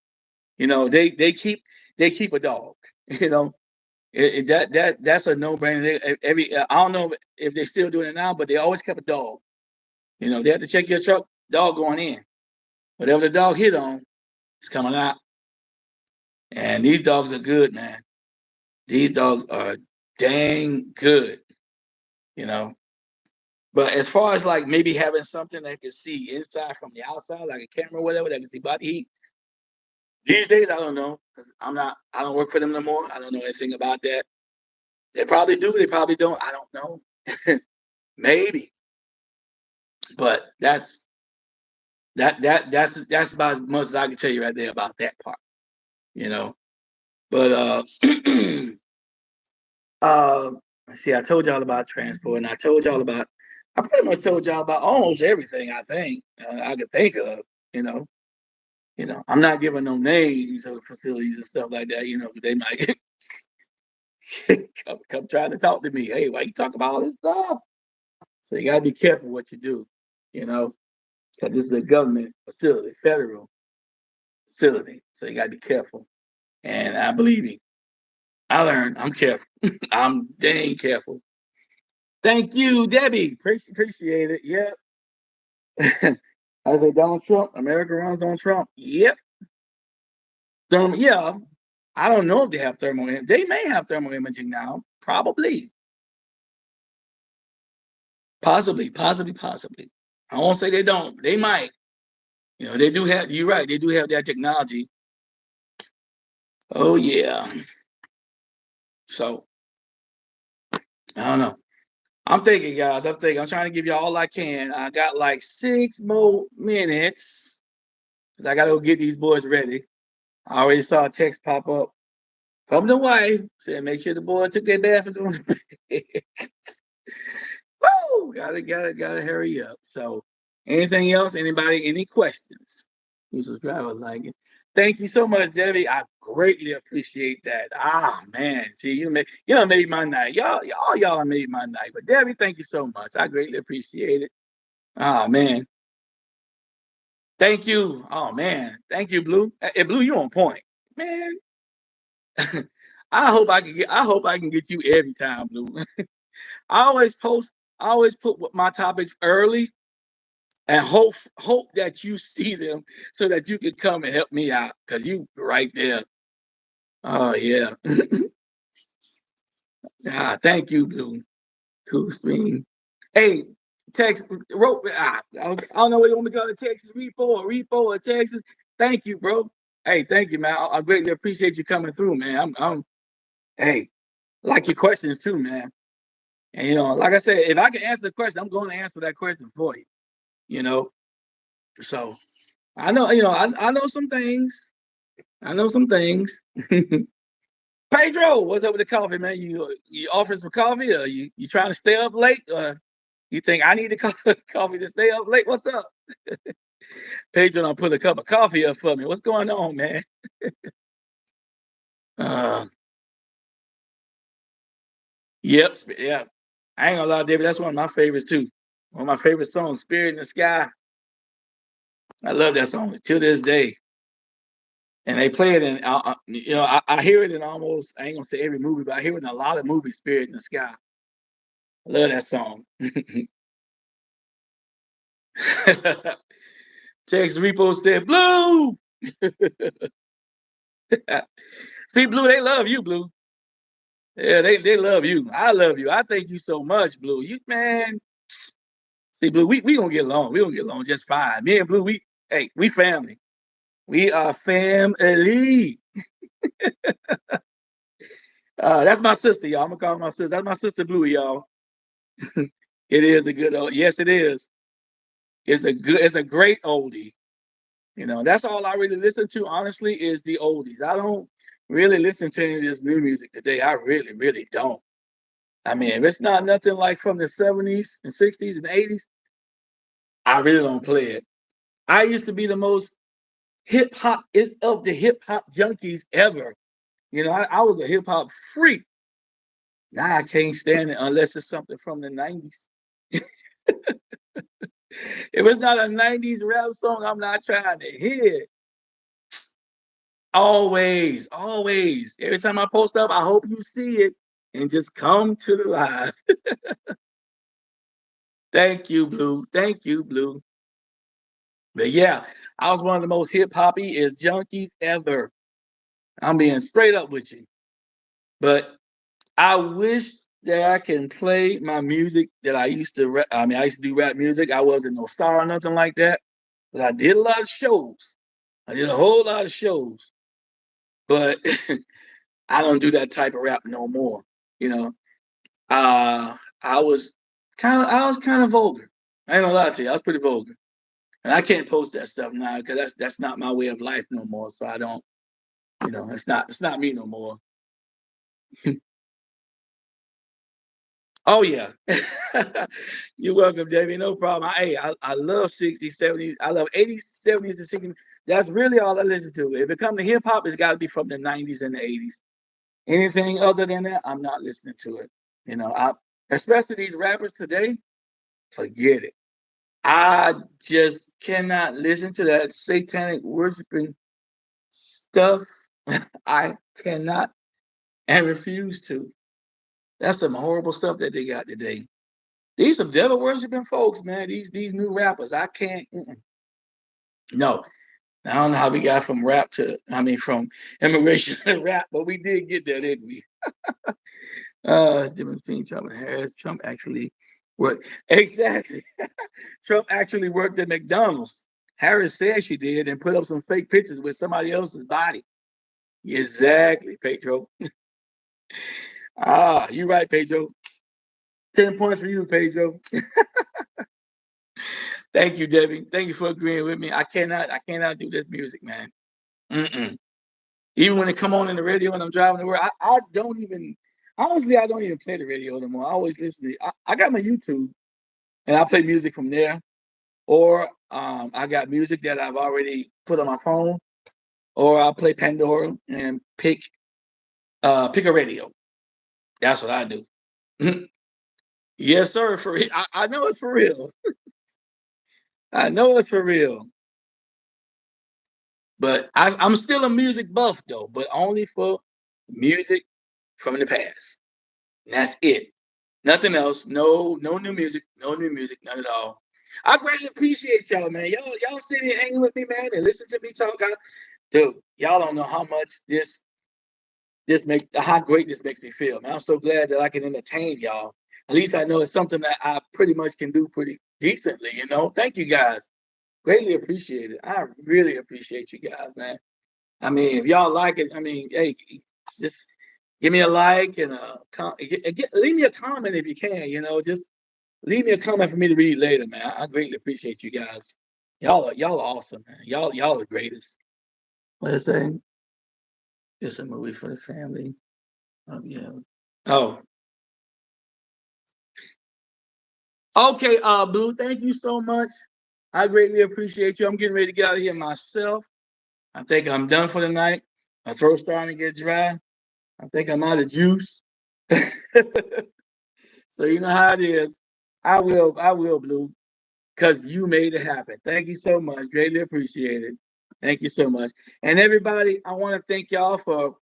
They keep a dog. You know, that's a no brainer. I don't know if they're still doing it now, but they always kept a dog. They have to check your truck, dog going in. Whatever the dog hit on, it's coming out. And these dogs are good, man. These dogs are dang good. You know. But as far as like maybe having something that can see inside from the outside, like a camera or whatever that can see body heat, these days I don't know because I don't work for them no more. I don't know anything about that. They probably do, they probably don't. I don't know. Maybe, but that's about as much as I can tell you right there about that part. You know, but uh, see, I told y'all about transport, and I pretty much told y'all about almost everything I think I could think of. You know. I'm not giving no names of facilities and stuff like that, because they might come trying to talk to me. Hey, why you talk about all this stuff? So you gotta be careful what you do, you know, because this is a government facility, federal facility. So you gotta be careful. And I believe me, I learned. I'm careful. I'm dang careful. Thank you, Debbie. Appreciate it. Yep. I say Donald Trump. America runs on Trump. Yep. Yeah, I don't know if they have thermal. They may have thermal imaging now. Probably, possibly, possibly, possibly. I won't say they don't. They might. They do have. You're right. They do have that technology. Oh yeah. So I don't know. I'm thinking, guys. I'm trying to give you all I can. I got like 6 more minutes because I gotta go get these boys ready. I already saw a text pop up. from the wife. Said make sure the boy took their bath and go to bed. Woo! Gotta hurry up. So, anything else? Anybody? Any questions? You subscribe or like it. Thank you so much, Debbie. I greatly appreciate that. Ah, man. See, you made my night. Y'all made my night. But Debbie, thank you so much. I greatly appreciate it. Ah, man. Thank you. Oh man. Thank you, Blue. Hey, Blue, you on point. Man. I hope I can get you every time, Blue. I always post, I always put my topics early and hope that you see them so that you can come and help me out because you right there. Oh yeah. Ah, thank you, Blue. Cool stream. Hey, Texas wrote. I don't know what you want me to call it, Texas repo or Texas. Thank you, bro. Hey, thank you, man. I greatly appreciate you coming through, man. Hey, like your questions too, man. And like I said, if I can answer the question, I'm going to answer that question for you. You know, so I know, I know some things. I know some things. Pedro, what's up with the coffee, man? You offering some coffee, or you trying to stay up late, or you think I need the coffee to stay up late? What's up? Pedro, don't put a cup of coffee up for me. What's going on, man? Uh, yep, yeah. I ain't gonna lie, David. That's one of my favorites too. One of my favorite songs, "Spirit in the Sky." I love that song to this day. And they play it in, I hear it in almost, I ain't gonna say every movie, but I hear it in a lot of movies, Spirit in the Sky. I love that song. Text Repo said, Blue! See, Blue, they love you, Blue. Yeah, they love you. I love you. I thank you so much, Blue. You, man. See, Blue, we gonna get along. We gonna get along just fine. Me and Blue, we family. We are family. That's my sister, y'all. I'm gonna call her my sister. That's my sister Blue, y'all. It is a good old, yes, it is. It's a great oldie. That's all I really listen to, honestly, is the oldies. I don't really listen to any of this new music today. I really, really don't. I mean, if it's not nothing like from the 70s and 60s and 80s, I really don't play it. I used to be the most hip hop is of the hip hop junkies ever. I was a hip hop freak. Now I can't stand it unless it's something from the 90s. If it's not a 90s rap song, I'm not trying to hear it. Always, always. Every time I post up, I hope you see it and just come to the live. Thank you, Blue. Thank you, Blue. But yeah, I was one of the most hip hoppy as junkies ever. I'm being straight up with you. But I wish that I can play my music that I used to I used to do rap music. I wasn't no star or nothing like that. But I did a lot of shows. I did a whole lot of shows. But I don't do that type of rap no more. You know, I was I was kind of vulgar. I ain't gonna lie to you, I was pretty vulgar, and I can't post that stuff now because that's not my way of life no more. So I don't, it's not me no more. Oh yeah, you're welcome, Davey. No problem. I love 60s, 70s. I love 80s, 70s, and 60s. That's really all I listen to. If it comes to hip hop, it's got to be from the 90s and the 80s. Anything other than that, I'm not listening to it. Especially these rappers today, forget it. I just cannot listen to that satanic worshiping stuff. I cannot and refuse to. That's some horrible stuff that they got today. These some devil worshiping folks, man. These new rappers, I can't. No, I don't know how we got from rap to, from immigration to rap, but we did get there, didn't we? It's difference between Trump and Harris. Trump actually worked. Exactly. Trump actually worked at McDonald's. Harris said she did and put up some fake pictures with somebody else's body. Exactly, Pedro. You're right, Pedro. 10 points for you, Pedro. Thank you, Debbie. Thank you for agreeing with me. I cannot do this music, man. Mm-mm. Even when it come on in the radio when I'm driving to work, I don't even honestly I don't even play the radio anymore. I always listen to I got my YouTube and I play music from there. Or I got music that I've already put on my phone, or I'll play Pandora and pick a radio. That's what I do. Yes, sir. For real. I know it's for real. I know it's for real. But I'm still a music buff though, but only for music from the past. And that's it. Nothing else. No new music. No new music. None at all. I greatly appreciate y'all, man. Y'all sitting here hanging with me, man, and listen to me talk. Dude, y'all don't know how much how great this makes me feel, man. I'm so glad that I can entertain y'all. At least I know it's something that I pretty much can do pretty decently, you know. Thank you guys. Greatly appreciate it. I really appreciate you guys, man. I mean, if y'all like it, I mean, hey, just give me a like and leave me a comment if you can, you know, just leave me a comment for me to read later, man. I greatly appreciate you guys. Y'all are awesome, man. Y'all are the greatest. What is that? It's a movie for the family. Oh yeah. Oh, okay, Blue. Thank you so much. I greatly appreciate you. I'm getting ready to get out of here myself. I think I'm done for the night. My throat's starting to get dry. I think I'm out of juice. So you know how it is. I will, Blue, because you made it happen. Thank you so much. Greatly appreciate it. Thank you so much. And everybody, I want to thank y'all for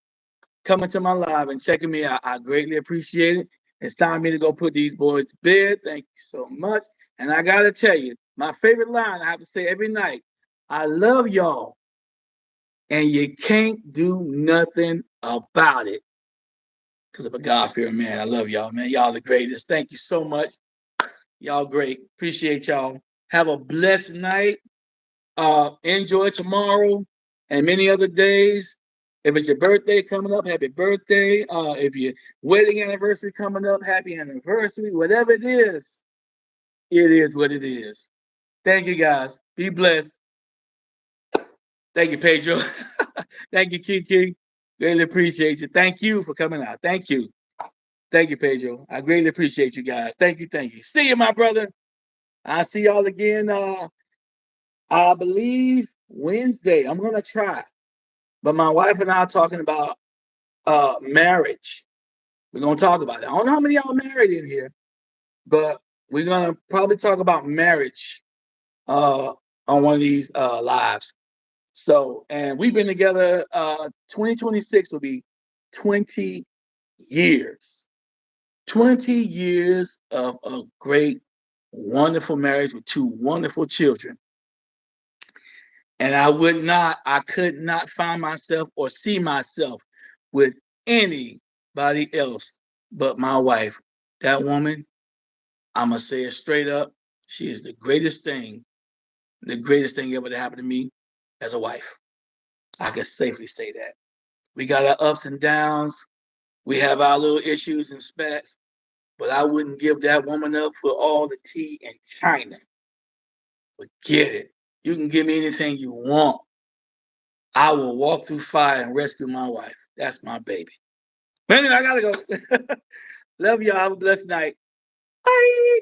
coming to my live and checking me out. I greatly appreciate it. It's time for me to go put these boys to bed. Thank you so much. And I gotta tell you, my favorite line I have to say every night, I love y'all, and you can't do nothing about it. Because I'm a God-fearing man. I love y'all, man. Y'all the greatest. Thank you so much. Y'all great. Appreciate y'all. Have a blessed night. Enjoy tomorrow and many other days. If it's your birthday coming up, happy birthday. If your wedding anniversary coming up, happy anniversary. Whatever it is what it is. Thank you guys. Be blessed. Thank you, Pedro. Thank you, Kiki. Greatly appreciate you. Thank you for coming out. Thank you. Thank you, Pedro. I greatly appreciate you guys. Thank you. Thank you. See you, my brother. I'll see y'all again. I believe Wednesday. I'm gonna try. But my wife and I are talking about marriage. We're gonna talk about it. I don't know how many of y'all married in here, but we're gonna probably talk about marriage uh, on one of these lives. So, and we've been together. 2026 will be 20 years. 20 years of a great, wonderful marriage with two wonderful children. And I could not find myself or see myself with anybody else but my wife. That woman, I'm going to say it straight up. She is the greatest thing ever to happen to me as a wife. I can safely say that. We got our ups and downs. We have our little issues and spats, but I wouldn't give that woman up for all the tea in China. Forget it. You can give me anything you want. I will walk through fire and rescue my wife. That's my baby. But anyway, I gotta go. Love y'all. Have a blessed night. Bye.